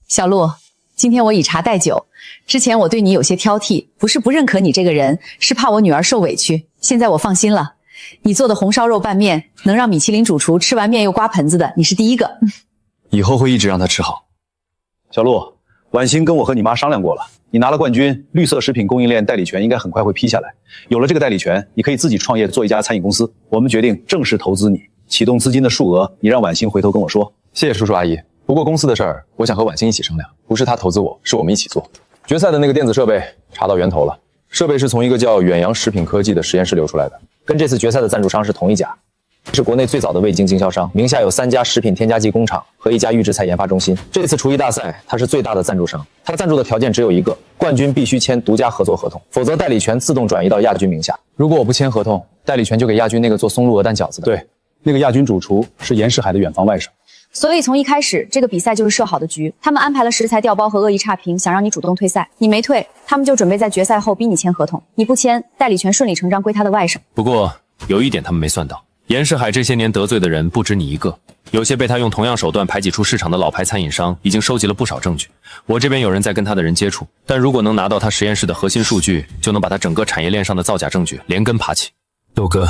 小陆，今天我以茶代酒。之前我对你有些挑剔，不是不认可你这个人，是怕我女儿受委屈。现在我放心了，你做的红烧肉拌面能让米其林主厨吃完面又刮盆子的，你是第一个。以后会一直让他吃好。小陆，婉欣跟我和你妈商量过了，你拿了冠军，绿色食品供应链代理权应该很快会批下来。有了这个代理权，你可以自己创业做一家餐饮公司。我们决定正式投资你，启动资金的数额，你让婉欣回头跟我说。谢谢叔叔阿姨。不过公司的事儿，我想和婉欣一起商量，不是她投资我，是我们一起做。决赛的那个电子设备查到源头了，设备是从一个叫远洋食品科技的实验室流出来的，跟这次决赛的赞助商是同一家，是国内最早的味精经销商，名下有3家食品添加剂工厂和1家预制菜研发中心。这次厨艺大赛，它是最大的赞助商，它赞助的条件只有一个，冠军必须签独家合作合同，否则代理权自动转移到亚军名下。如果我不签合同，代理权就给亚军那个做松露鹅蛋饺子的。对，那个亚军主厨是严世海的远房外甥。所以从一开始，这个比赛就是设好的局。他们安排了食材调包和恶意差评，想让你主动退赛。你没退，他们就准备在决赛后逼你签合同。你不签，代理权顺理成章归他的外甥。不过有一点他们没算到，严世海这些年得罪的人不止你一个，有些被他用同样手段排挤出市场的老牌餐饮商已经收集了不少证据。我这边有人在跟他的人接触，但如果能拿到他实验室的核心数据，就能把他整个产业链上的造假证据连根爬起。六哥，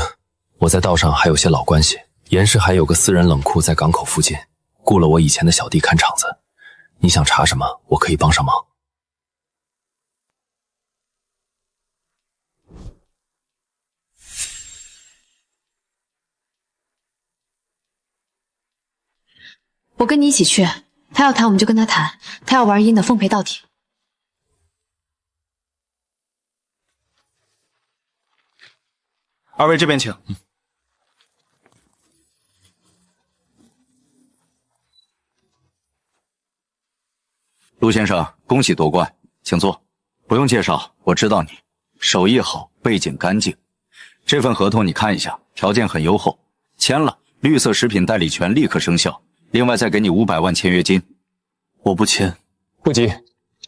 我在道上还有些老关系，严世海有个私人冷库在港口附近，雇了我以前的小弟看场子，你想查什么，我可以帮上忙。我跟你一起去，他要谈我们就跟他谈，他要玩阴的奉陪到底。二位这边请。陆先生，恭喜夺冠，请坐。不用介绍，我知道你手艺好，背景干净。这份合同你看一下，条件很优厚，签了，绿色食品代理权立刻生效。另外再给你500万签约金。我不签。不急，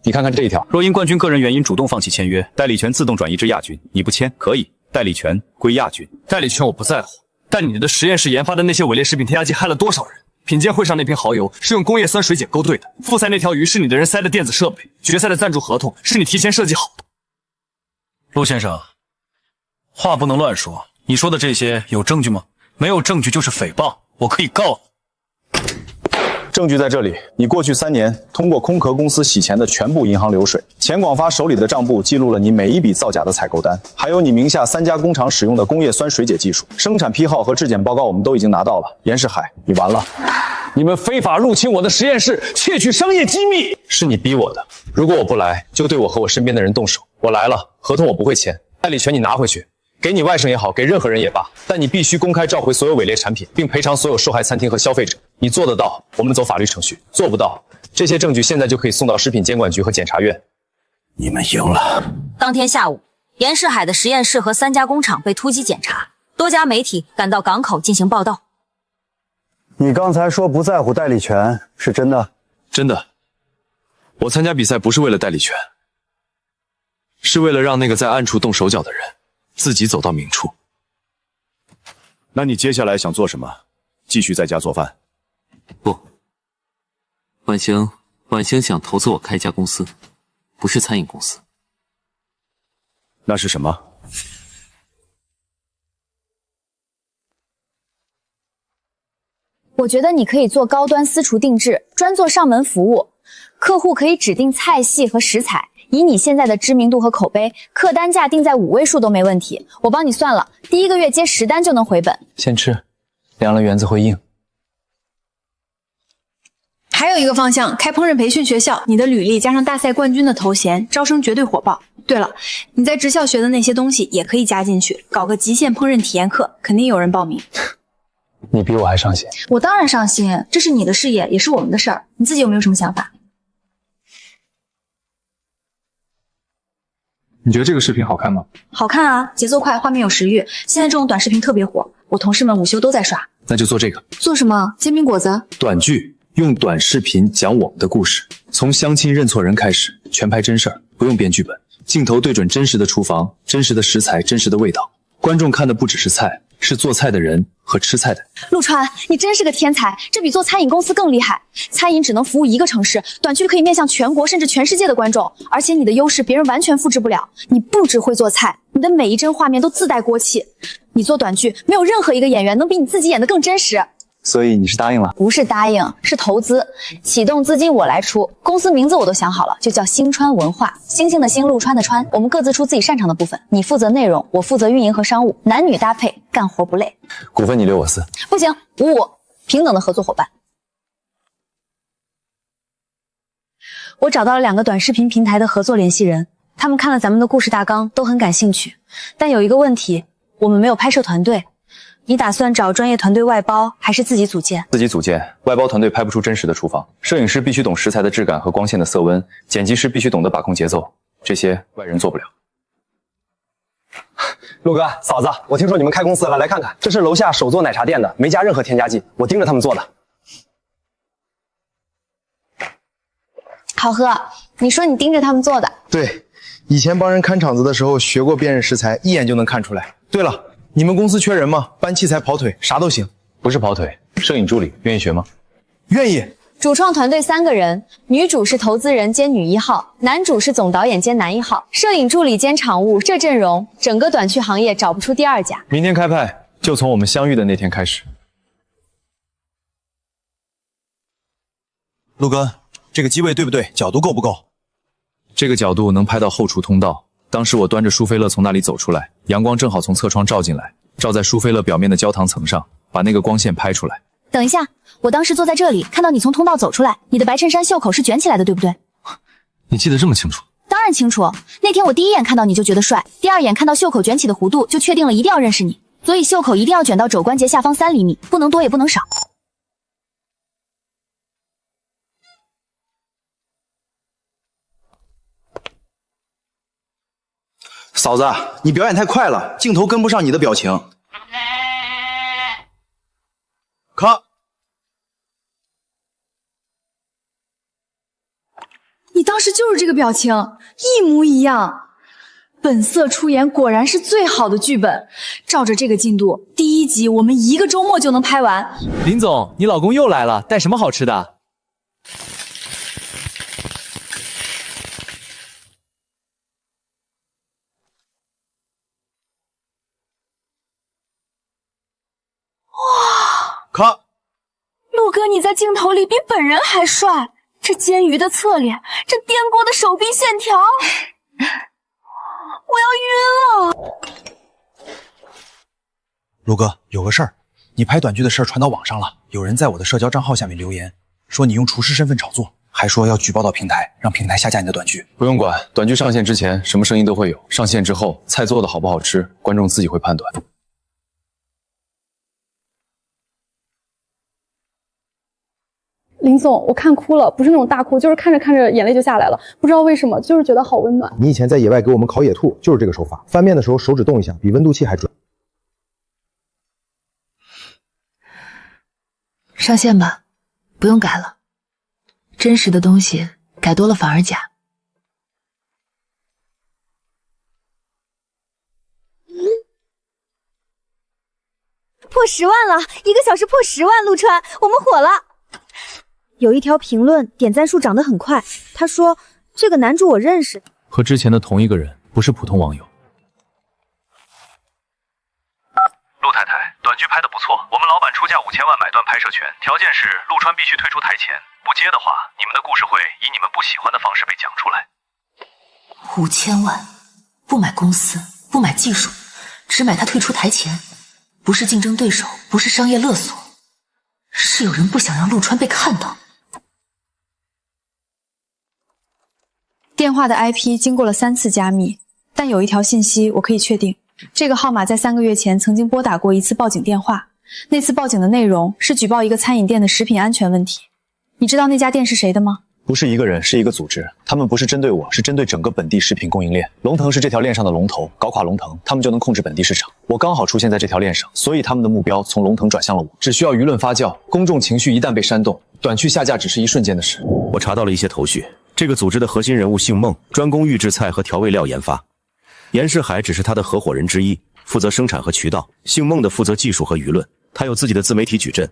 你看看这一条。若因冠军个人原因主动放弃签约，代理权自动转移至亚军。你不签可以，代理权归亚军。代理权我不在乎，但你的实验室研发的那些伪劣食品添加剂害了多少人？品鉴会上那瓶蚝油是用工业酸水碱勾兑的，复赛那条鱼是你的人塞的电子设备，决赛的赞助合同是你提前设计好的。陆先生，话不能乱说，你说的这些有证据吗？没有证据就是诽谤，我可以告你。证据在这里，你过去3年通过空壳公司洗钱的全部银行流水，钱广发手里的账簿记录了你每一笔造假的采购单，还有你名下3家工厂使用的工业酸水解技术，生产批号和质检报告我们都已经拿到了。严世海，你完了！你们非法入侵我的实验室，窃取商业机密，是你逼我的。如果我不来，就对我和我身边的人动手。我来了，合同我不会签，代理权你拿回去。给你外甥也好，给任何人也罢，但你必须公开召回所有伪劣产品，并赔偿所有受害餐厅和消费者。你做得到，我们走法律程序；做不到，这些证据现在就可以送到食品监管局和检察院。你们赢了。当天下午，严世海的实验室和3家工厂被突击检查，多家媒体赶到港口进行报道。你刚才说不在乎代理权，是真的？真的。我参加比赛不是为了代理权，是为了让那个在暗处动手脚的人自己走到明处。那你接下来想做什么？继续在家做饭？不，婉星想投资我开一家公司，不是餐饮公司。那是什么？我觉得你可以做高端私厨定制，专做上门服务，客户可以指定菜系和食材。以你现在的知名度和口碑，客单价定在5位数都没问题。我帮你算了，第1个月接10单就能回本。先吃，凉了园子会硬。还有一个方向，开烹饪培训学校，你的履历加上大赛冠军的头衔，招生绝对火爆。对了，你在职校学的那些东西也可以加进去，搞个极限烹饪体验课，肯定有人报名。你比我还上心。我当然上心，这是你的事业，也是我们的事儿。你自己有没有什么想法？你觉得这个视频好看吗？好看啊，节奏快，画面有食欲。现在这种短视频特别火，我同事们午休都在刷。那就做这个。做什么？煎饼果子？短剧，用短视频讲我们的故事，从相亲认错人开始，全拍真事儿，不用编剧本，镜头对准真实的厨房，真实的食材，真实的味道。观众看的不只是菜，是做菜的人和吃菜的人。陆川，你真是个天才，这比做餐饮公司更厉害。餐饮只能服务1个城市，短剧可以面向全国甚至全世界的观众，而且你的优势别人完全复制不了。你不只会做菜，你的每一帧画面都自带锅气。你做短剧，没有任何一个演员能比你自己演得更真实。所以你是答应了？不是答应，是投资。启动资金我来出，公司名字我都想好了，就叫星川文化。星星的星，陆川的川，我们各自出自己擅长的部分，你负责内容，我负责运营和商务，男女搭配，干活不累。股份你6我4。不行，5-5，平等的合作伙伴。我找到了2个短视频平台的合作联系人，他们看了咱们的故事大纲，都很感兴趣。但有一个问题，我们没有拍摄团队。你打算找专业团队外包，还是自己组建？自己组建，外包团队拍不出真实的厨房。摄影师必须懂食材的质感和光线的色温，剪辑师必须懂得把控节奏，这些外人做不了。陆哥、嫂子，我听说你们开公司了，来看看。这是楼下手做奶茶店的，没加任何添加剂，我盯着他们做的。好喝，你说你盯着他们做的？对，以前帮人看场子的时候学过辨认食材，一眼就能看出来。对了。你们公司缺人吗？搬器材、跑腿，啥都行。不是跑腿，摄影助理，愿意学吗？愿意。主创团队3个人，女主是投资人兼女1号，男主是总导演兼男1号，摄影助理兼场务，这阵容，整个短剧行业找不出第2家。明天开拍，就从我们相遇的那天开始。陆哥，这个机位对不对？角度够不够？这个角度能拍到后厨通道。当时我端着舒菲勒从那里走出来，阳光正好从侧窗照进来，照在舒菲勒表面的焦糖层上，把那个光线拍出来。等一下，我当时坐在这里，看到你从通道走出来，你的白衬衫袖口是卷起来的，对不对？你记得这么清楚？当然清楚，那天我第一眼看到你就觉得帅，第二眼看到袖口卷起的弧度就确定了一定要认识你，所以袖口一定要卷到肘关节下方3厘米，不能多也不能少。嫂子，你表演太快了，镜头跟不上你的表情。咔！你当时就是这个表情，一模一样。本色出演果然是最好的剧本，照着这个进度，第1集我们1个周末就能拍完。林总，你老公又来了，带什么好吃的？哇！咔！陆哥，你在镜头里比本人还帅，这煎鱼的侧脸，这颠锅的手臂线条，我要晕了。陆哥，有个事儿，你拍短剧的事儿传到网上了，有人在我的社交账号下面留言，说你用厨师身份炒作，还说要举报到平台，让平台下架你的短剧。不用管，短剧上线之前什么声音都会有，上线之后菜做的好不好吃，观众自己会判断。林总，我看哭了，不是那种大哭，就是看着看着眼泪就下来了，不知道为什么，就是觉得好温暖。你以前在野外给我们烤野兔就是这个手法，翻面的时候手指动一下，比温度计还准。上线吧，不用改了，真实的东西改多了反而假。破10万了，1个小时破10万，陆川，我们火了。有一条评论点赞数涨得很快，他说这个男主我认识，和之前的同一个人，不是普通网友。陆太太，短剧拍得不错，我们老板出价5000万买断拍摄权，条件是陆川必须退出台前，不接的话，你们的故事会以你们不喜欢的方式被讲出来。5000万，不买公司，不买技术，只买他退出台前，不是竞争对手，不是商业勒索，是有人不想让陆川被看到。电话的 IP 经过了3次加密，但有一条信息我可以确定，这个号码在3个月前曾经拨打过1次报警电话，那次报警的内容是举报一个餐饮店的食品安全问题。你知道那家店是谁的吗？不是一个人，是一个组织，他们不是针对我，是针对整个本地食品供应链。龙腾是这条链上的龙头，搞垮龙腾，他们就能控制本地市场。我刚好出现在这条链上，所以他们的目标从龙腾转向了我。只需要舆论发酵，公众情绪一旦被煽动，短剧下架只是一瞬间的事。我查到了一些头绪，这个组织的核心人物姓孟，专攻预制菜和调味料研发，严世海只是他的合伙人之一，负责生产和渠道。姓孟的负责技术和舆论，他有自己的自媒体矩阵，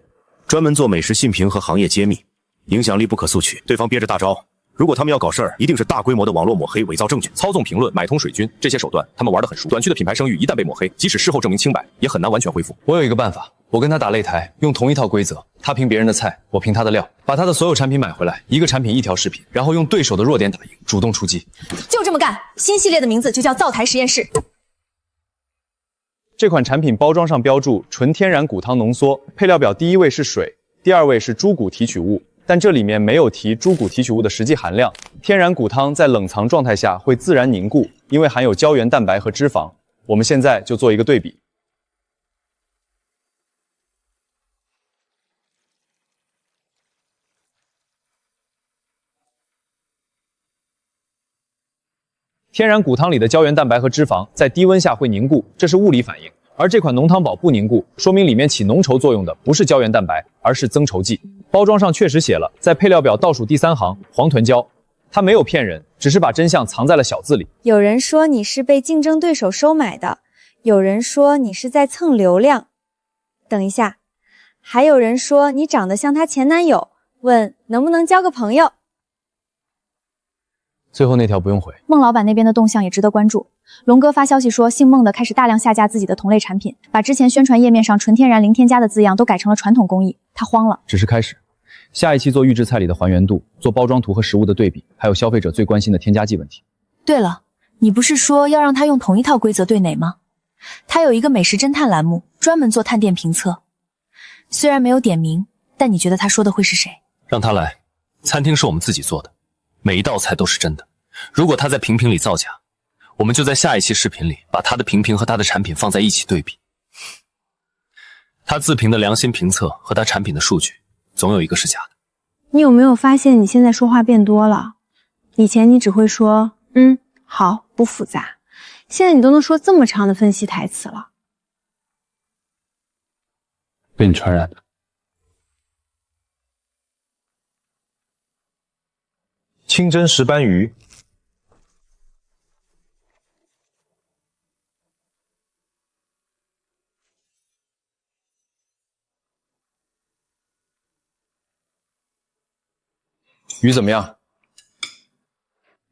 专门做美食信评和行业揭秘，影响力不可速取。对方憋着大招，如果他们要搞事儿，一定是大规模的网络抹黑、伪造证据、操纵评论、买通水军，这些手段他们玩得很熟。短剧的品牌声誉一旦被抹黑，即使事后证明清白，也很难完全恢复。我有一个办法，我跟他打擂台，用同一套规则，他评别人的菜，我评他的料，把他的所有产品买回来，一个产品一条视频，然后用对手的弱点打赢，主动出击。就这么干，新系列的名字就叫灶台实验室。这款产品包装上标注纯天然骨汤浓缩，配料表第1位是水，第2位是猪骨提取物，但这里面没有提猪骨提取物的实际含量。天然骨汤在冷藏状态下会自然凝固，因为含有胶原蛋白和脂肪。我们现在就做一个对比。天然骨汤里的胶原蛋白和脂肪在低温下会凝固，这是物理反应。而这款浓汤宝不凝固，说明里面起浓稠作用的不是胶原蛋白，而是增稠剂。包装上确实写了，在配料表倒数第3行，黄豚胶。它没有骗人，只是把真相藏在了小字里。有人说你是被竞争对手收买的，有人说你是在蹭流量。等一下，还有人说你长得像她前男友，问能不能交个朋友。最后那条不用回。孟老板那边的动向也值得关注。龙哥发消息说，姓孟的开始大量下架自己的同类产品，把之前宣传页面上纯天然零添加的字样都改成了传统工艺，他慌了。只是开始，下一期做预制菜里的还原度，做包装图和实物的对比，还有消费者最关心的添加剂问题。对了，你不是说要让他用同一套规则对哪吗？他有一个美食侦探栏目，专门做探店评测。虽然没有点名，但你觉得他说的会是谁？让他来，餐厅是我们自己做的，每一道菜都是真的。如果他在评评里造假，我们就在下一期视频里把他的评评和他的产品放在一起对比。他自评的良心评测和他产品的数据，总有一个是假的。你有没有发现你现在说话变多了？以前你只会说好，不复杂，现在你都能说这么长的分析台词了。被你传染的。清蒸石斑鱼。鱼怎么样？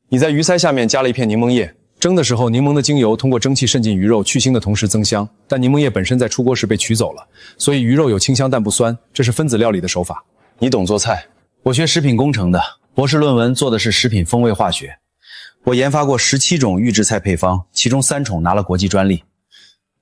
你在鱼鳃下面加了一片柠檬叶，蒸的时候柠檬的精油通过蒸汽渗进鱼肉，去腥的同时增香。但柠檬叶本身在出锅时被取走了，所以鱼肉有清香但不酸，这是分子料理的手法。你懂做菜？我学食品工程的，博士论文做的是食品风味化学。我研发过17种预制菜配方，其中3种拿了国际专利。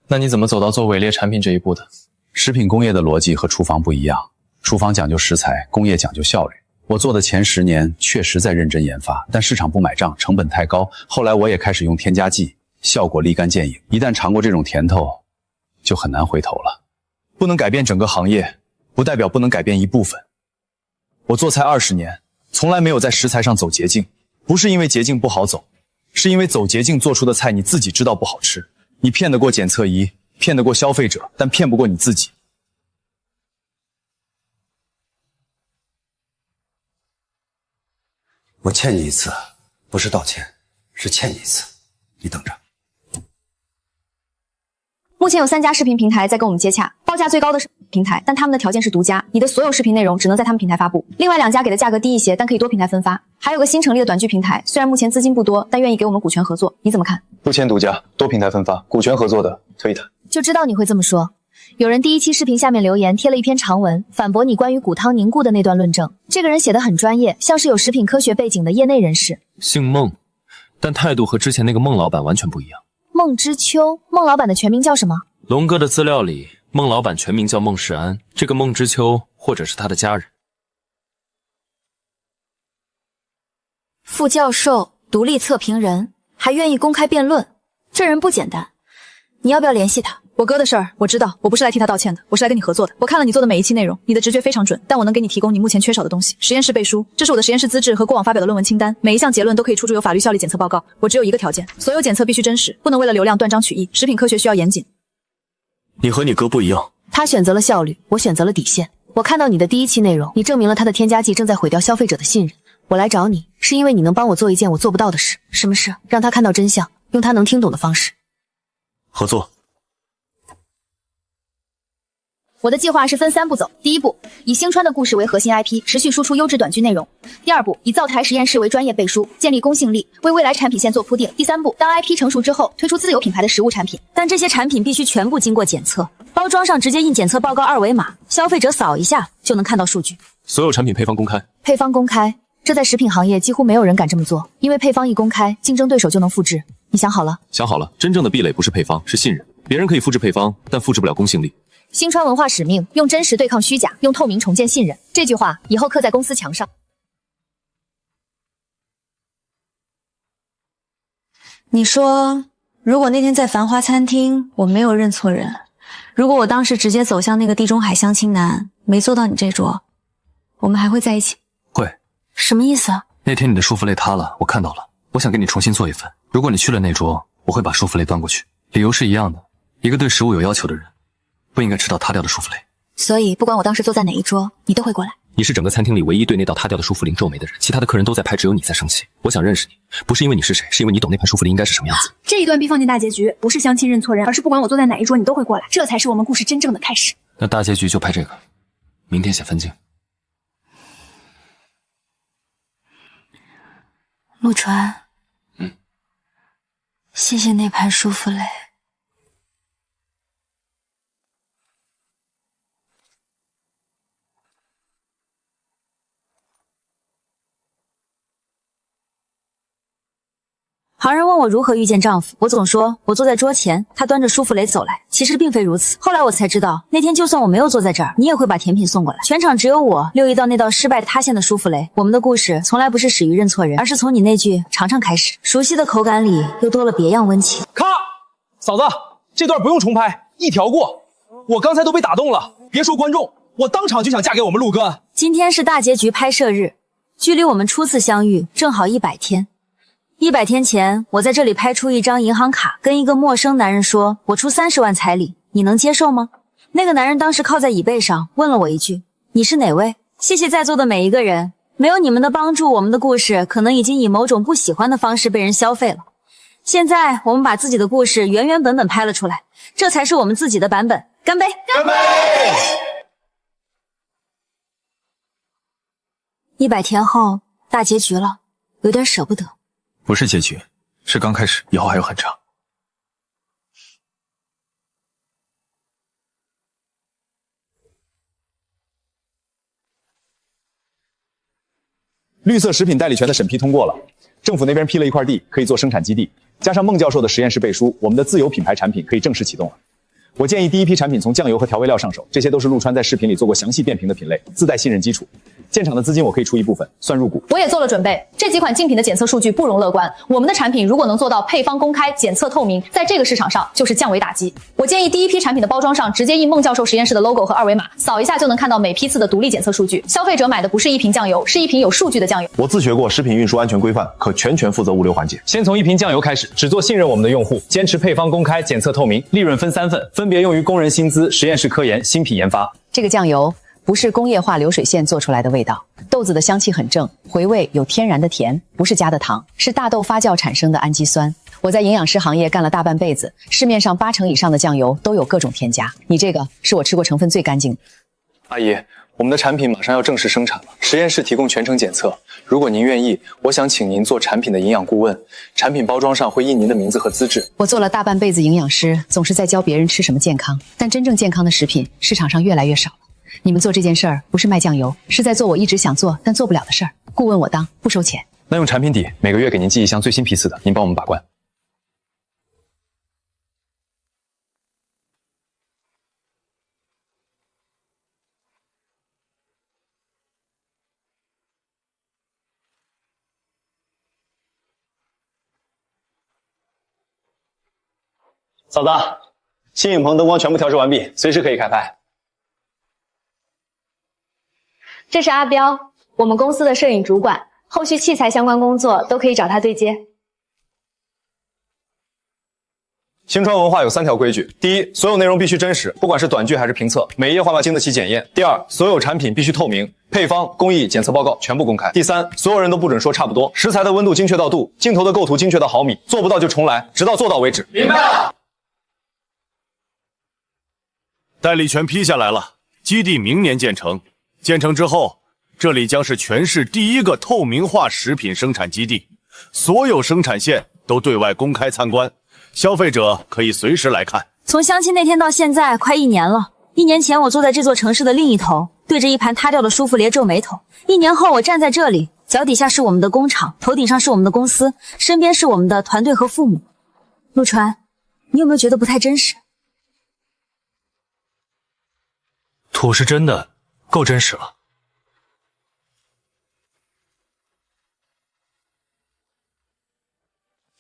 那你怎么走到做伪劣产品这一步的？食品工业的逻辑和厨房不一样，厨房讲究食材，工业讲究效率。我做的前10年确实在认真研发，但市场不买账，成本太高。后来我也开始用添加剂，效果立竿见影。一旦尝过这种甜头，就很难回头了。不能改变整个行业，不代表不能改变一部分。我做菜20年，从来没有在食材上走捷径，不是因为捷径不好走，是因为走捷径做出的菜你自己知道不好吃。你骗得过检测仪，骗得过消费者，但骗不过你自己。我欠你一次，不是道歉，是欠你一次。你等着。目前有3家视频平台在跟我们接洽，报价最高的是平台，但他们的条件是独家，你的所有视频内容只能在他们平台发布。另外2家给的价格低一些，但可以多平台分发。还有个新成立的短剧平台，虽然目前资金不多，但愿意给我们股权合作，你怎么看？不签独家，多平台分发，股权合作的可以谈。就知道你会这么说。有人第1期视频下面留言贴了一篇长文，反驳你关于骨汤凝固的那段论证。这个人写得很专业，像是有食品科学背景的业内人士。姓孟，但态度和之前那个孟老板完全不一样。孟之秋，孟老板的全名叫什么？龙哥的资料里，孟老板全名叫孟世安，这个孟之秋或者是他的家人。副教授，独立测评人，还愿意公开辩论，这人不简单。你要不要联系他？我哥的事儿我知道，我不是来替他道歉的，我是来跟你合作的。我看了你做的每一期内容，你的直觉非常准，但我能给你提供你目前缺少的东西。实验室背书，这是我的实验室资质和过往发表的论文清单，每一项结论都可以出具有法律效力检测报告。我只有一个条件，所有检测必须真实，不能为了流量断章取义。食品科学需要严谨。你和你哥不一样，他选择了效率，我选择了底线。我看到你的第1期内容，你证明了他的添加剂正在毁掉消费者的信任。我来找你，是因为你能帮我做一件我做不到的事。什么事？让他看到真相，用他能听懂的方式。合作。我的计划是分3步走。第1步，以星川的故事为核心 IP， 持续输出优质短剧内容。第2步，以灶台实验室为专业背书，建立公信力，为未来产品线做铺垫。第3步，当 IP 成熟之后，推出自有品牌的实物产品。但这些产品必须全部经过检测，包装上直接印检测报告2维码，消费者扫一下就能看到数据。所有产品配方公开。配方公开，这在食品行业几乎没有人敢这么做，因为配方一公开，竞争对手就能复制。你想好了？想好了，真正的壁垒不是配方，是信任。别人可以复制配方，但复制不了公信力。星川文化使命，用真实对抗虚假，用透明重建信任。这句话以后刻在公司墙上。你说，如果那天在繁华餐厅我没有认错人，如果我当时直接走向那个地中海相亲男，没坐到你这桌，我们还会在一起？会。什么意思啊？那天你的舒芙蕾塌了，我看到了，我想给你重新做一份。如果你去了那桌，我会把舒芙蕾端过去。理由是一样的，一个对食物有要求的人，不应该吃到塌掉的舒芙蕾。所以不管我当时坐在哪一桌，你都会过来。你是整个餐厅里唯一对那道塌掉的舒芙蕾皱眉的人，其他的客人都在拍，只有你在生气。我想认识你，不是因为你是谁，是因为你懂那盘舒芙蕾应该是什么样子。这一段必放进大结局，不是相亲认错人，而是不管我坐在哪一桌，你都会过来，这才是我们故事真正的开始。那大结局就拍这个，明天写分镜。陆川，谢谢那盘舒芙蕾。旁人问我如何遇见丈夫，我总说我坐在桌前，他端着舒芙蕾走来，其实并非如此。后来我才知道，那天就算我没有坐在这儿，你也会把甜品送过来。全场只有我留意到那道失败塌陷的舒芙蕾。我们的故事从来不是始于认错人，而是从你那句尝尝开始。熟悉的口感里又多了别样温情。咔，嫂子，这段不用重拍，一条过。我刚才都被打动了，别说观众，我当场就想嫁给我们陆哥。今天是大结局拍摄日，距离我们初次相遇正好100天。100天前，我在这里拍出一张银行卡，跟一个陌生男人说，我出30万彩礼，你能接受吗？那个男人当时靠在椅背上，问了我一句，你是哪位？谢谢在座的每一个人，没有你们的帮助，我们的故事可能已经以某种不喜欢的方式被人消费了。现在我们把自己的故事原原本本拍了出来，这才是我们自己的版本。干杯！干杯！100天后，大结局了，有点舍不得。不是结局，是刚开始，以后还有很长。绿色食品代理权的审批通过了，政府那边批了一块地，可以做生产基地，加上孟教授的实验室背书，我们的自有品牌产品可以正式启动了。我建议第一批产品从酱油和调味料上手，这些都是陆川在视频里做过详细点评的品类，自带信任基础。建厂的资金我可以出一部分，算入股。我也做了准备，这几款竞品的检测数据不容乐观。我们的产品如果能做到配方公开、检测透明，在这个市场上就是降维打击。我建议第一批产品的包装上直接印孟教授实验室的 logo 和2维码，扫一下就能看到每批次的独立检测数据。消费者买的不是一瓶酱油，是一瓶有数据的酱油。我自学过食品运输安全规范，可全权负责物流环节。先从一瓶酱油开始，只做信任我们的用户，坚持配方公开、检测透明，利润分3份，分别用于工人薪资、实验室科研、新品研发。这个酱油不是工业化流水线做出来的味道，豆子的香气很正，回味有天然的甜，不是加的糖，是大豆发酵产生的氨基酸。我在营养师行业干了大半辈子，市面上80%以上的酱油都有各种添加，你这个是我吃过成分最干净的。阿姨，我们的产品马上要正式生产了，实验室提供全程检测。如果您愿意，我想请您做产品的营养顾问，产品包装上会印您的名字和资质。我做了大半辈子营养师，总是在教别人吃什么健康，但真正健康的食品市场上越来越少了。你们做这件事儿不是卖酱油，是在做我一直想做但做不了的事儿。顾问我当，不收钱。那用产品底，每个月给您寄一箱最新批次的，您帮我们把关。嫂子，新影棚灯光全部调试完毕，随时可以开拍。这是阿彪，我们公司的摄影主管，后续器材相关工作都可以找他对接。星川文化有3条规矩：第一，所有内容必须真实，不管是短剧还是评测，每一页画面经得起检验；第二，所有产品必须透明，配方、工艺、检测报告全部公开；第三，所有人都不准说差不多，食材的温度精确到度，镜头的构图精确到毫米，做不到就重来，直到做到为止。明白了。代理权批下来了，基地明年建成。建成之后，这里将是全市第一个透明化食品生产基地，所有生产线都对外公开参观，消费者可以随时来看。从相亲那天到现在快1年了。1年前我坐在这座城市的另一头，对着一盘塌掉的舒芙蕾皱眉头。1年后我站在这里，脚底下是我们的工厂，头顶上是我们的公司，身边是我们的团队和父母。陆川，你有没有觉得不太真实？土是真的，够真实了。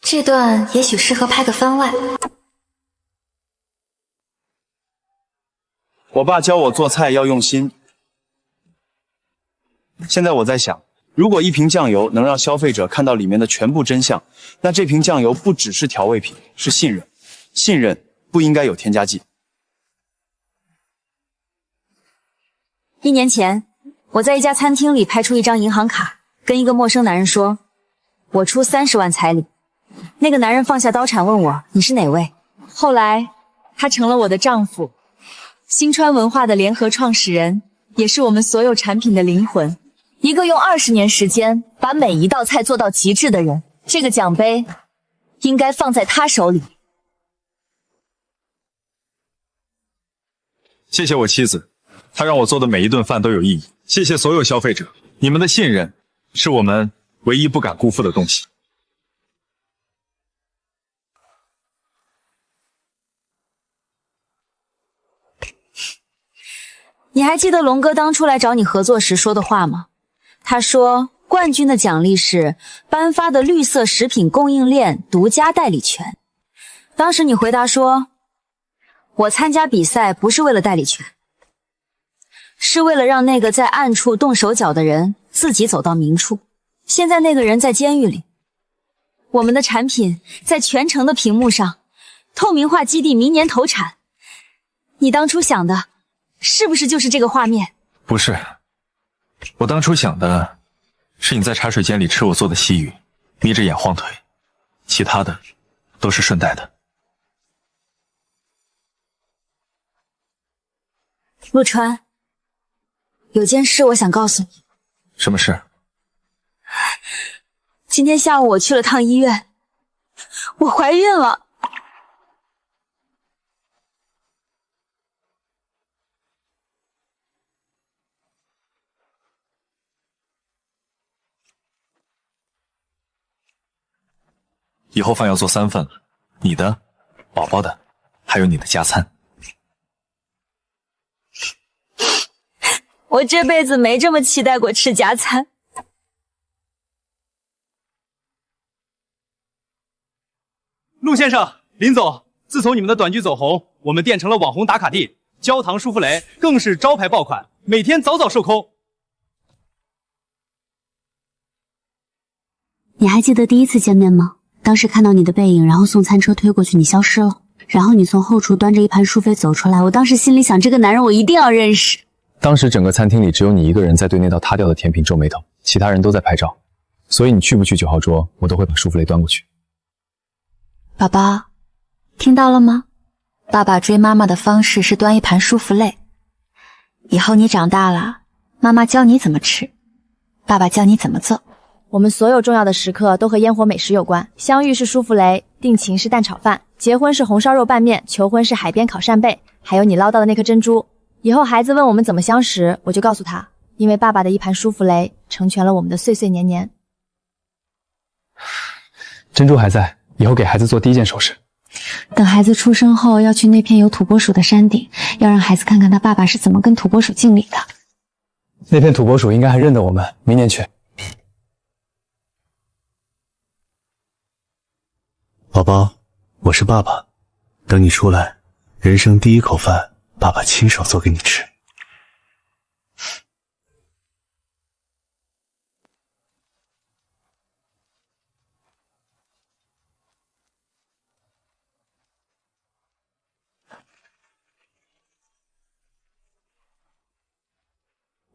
这段也许适合拍个番外。我爸教我做菜要用心。现在我在想，如果一瓶酱油能让消费者看到里面的全部真相，那这瓶酱油不只是调味品，是信任。信任不应该有添加剂。1年前，我在一家餐厅里拍出一张银行卡，跟一个陌生男人说，我出30万彩礼。那个男人放下刀铲问我，你是哪位？后来，他成了我的丈夫，星川文化的联合创始人，也是我们所有产品的灵魂。一个用20年时间把每一道菜做到极致的人，这个奖杯应该放在他手里。谢谢我妻子，她让我做的每一顿饭都有意义。谢谢所有消费者，你们的信任是我们唯一不敢辜负的东西。你还记得龙哥当初来找你合作时说的话吗？他说冠军的奖励是颁发的绿色食品供应链独家代理权。当时你回答说，我参加比赛不是为了代理权，是为了让那个在暗处动手脚的人自己走到明处。现在那个人在监狱里，我们的产品在全城的屏幕上，透明化基地明年投产。你当初想的是不是就是这个画面？不是，我当初想的是你在茶水间里吃我做的西鱼，眯着眼晃腿，其他的都是顺带的。陆川，有件事我想告诉你。什么事？今天下午我去了趟医院，我怀孕了。以后饭要做3份了，你的、宝宝的，还有你的加餐。我这辈子没这么期待过吃加餐。陆先生、林总，自从你们的短剧走红，我们店成了网红打卡地，焦糖舒芙蕾更是招牌爆款，每天早早售空。你还记得第一次见面吗？当时看到你的背影，然后送餐车推过去，你消失了，然后你从后厨端着一盘淑妃走出来，我当时心里想，这个男人我一定要认识。当时整个餐厅里只有你一个人在对那道塌掉的甜品皱眉头，其他人都在拍照，所以你去不去9号桌，我都会把淑芙蕾端过去。宝宝，听到了吗？爸爸追妈妈的方式是端一盘淑芙蕾。以后你长大了，妈妈教你怎么吃，爸爸教你怎么做。我们所有重要的时刻都和烟火美食有关，相遇是舒芙蕾，定情是蛋炒饭，结婚是红烧肉拌面，求婚是海边烤扇贝，还有你唠叨的那颗珍珠。以后孩子问我们怎么相识，我就告诉他，因为爸爸的一盘舒芙蕾成全了我们的岁岁年年。珍珠还在，以后给孩子做第一件首饰。等孩子出生后，要去那片有土拨鼠的山顶，要让孩子看看他爸爸是怎么跟土拨鼠敬礼的。那片土拨鼠应该还认得我们，明年去。宝宝，我是爸爸，等你出来，人生第一口饭，爸爸亲手做给你吃。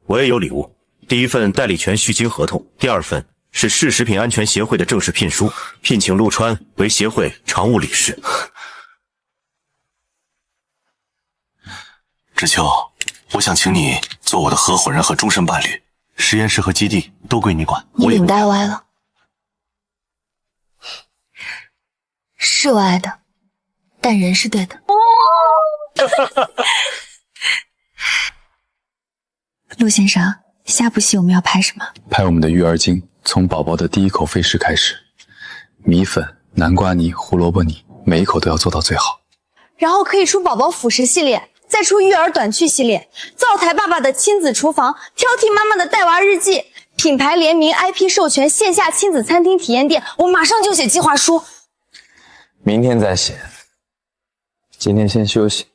我也有礼物，第一份代理权续金合同，第2份是市食品安全协会的正式聘书，聘请陆川为协会常务理事。知秋，我想请你做我的合伙人和终身伴侣，实验室和基地都归你管。你领带歪了，是歪的，但人是对的。陆先生，下部戏我们要拍什么？拍我们的育儿经，从宝宝的第一口飞食开始，米粉、南瓜泥、胡萝卜泥，每一口都要做到最好。然后可以出宝宝辅食系列，再出育儿短剧系列，灶台爸爸的亲子厨房，挑剔妈妈的带娃日记，品牌联名 IP 授权线下亲子餐厅体验店，我马上就写计划书。明天再写，今天先休息。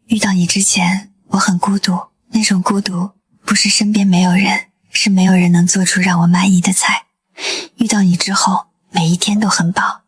遇到你之前，我很孤独，那种孤独不是身边没有人，是没有人能做出让我满意的菜。遇到你之后，每一天都很饱。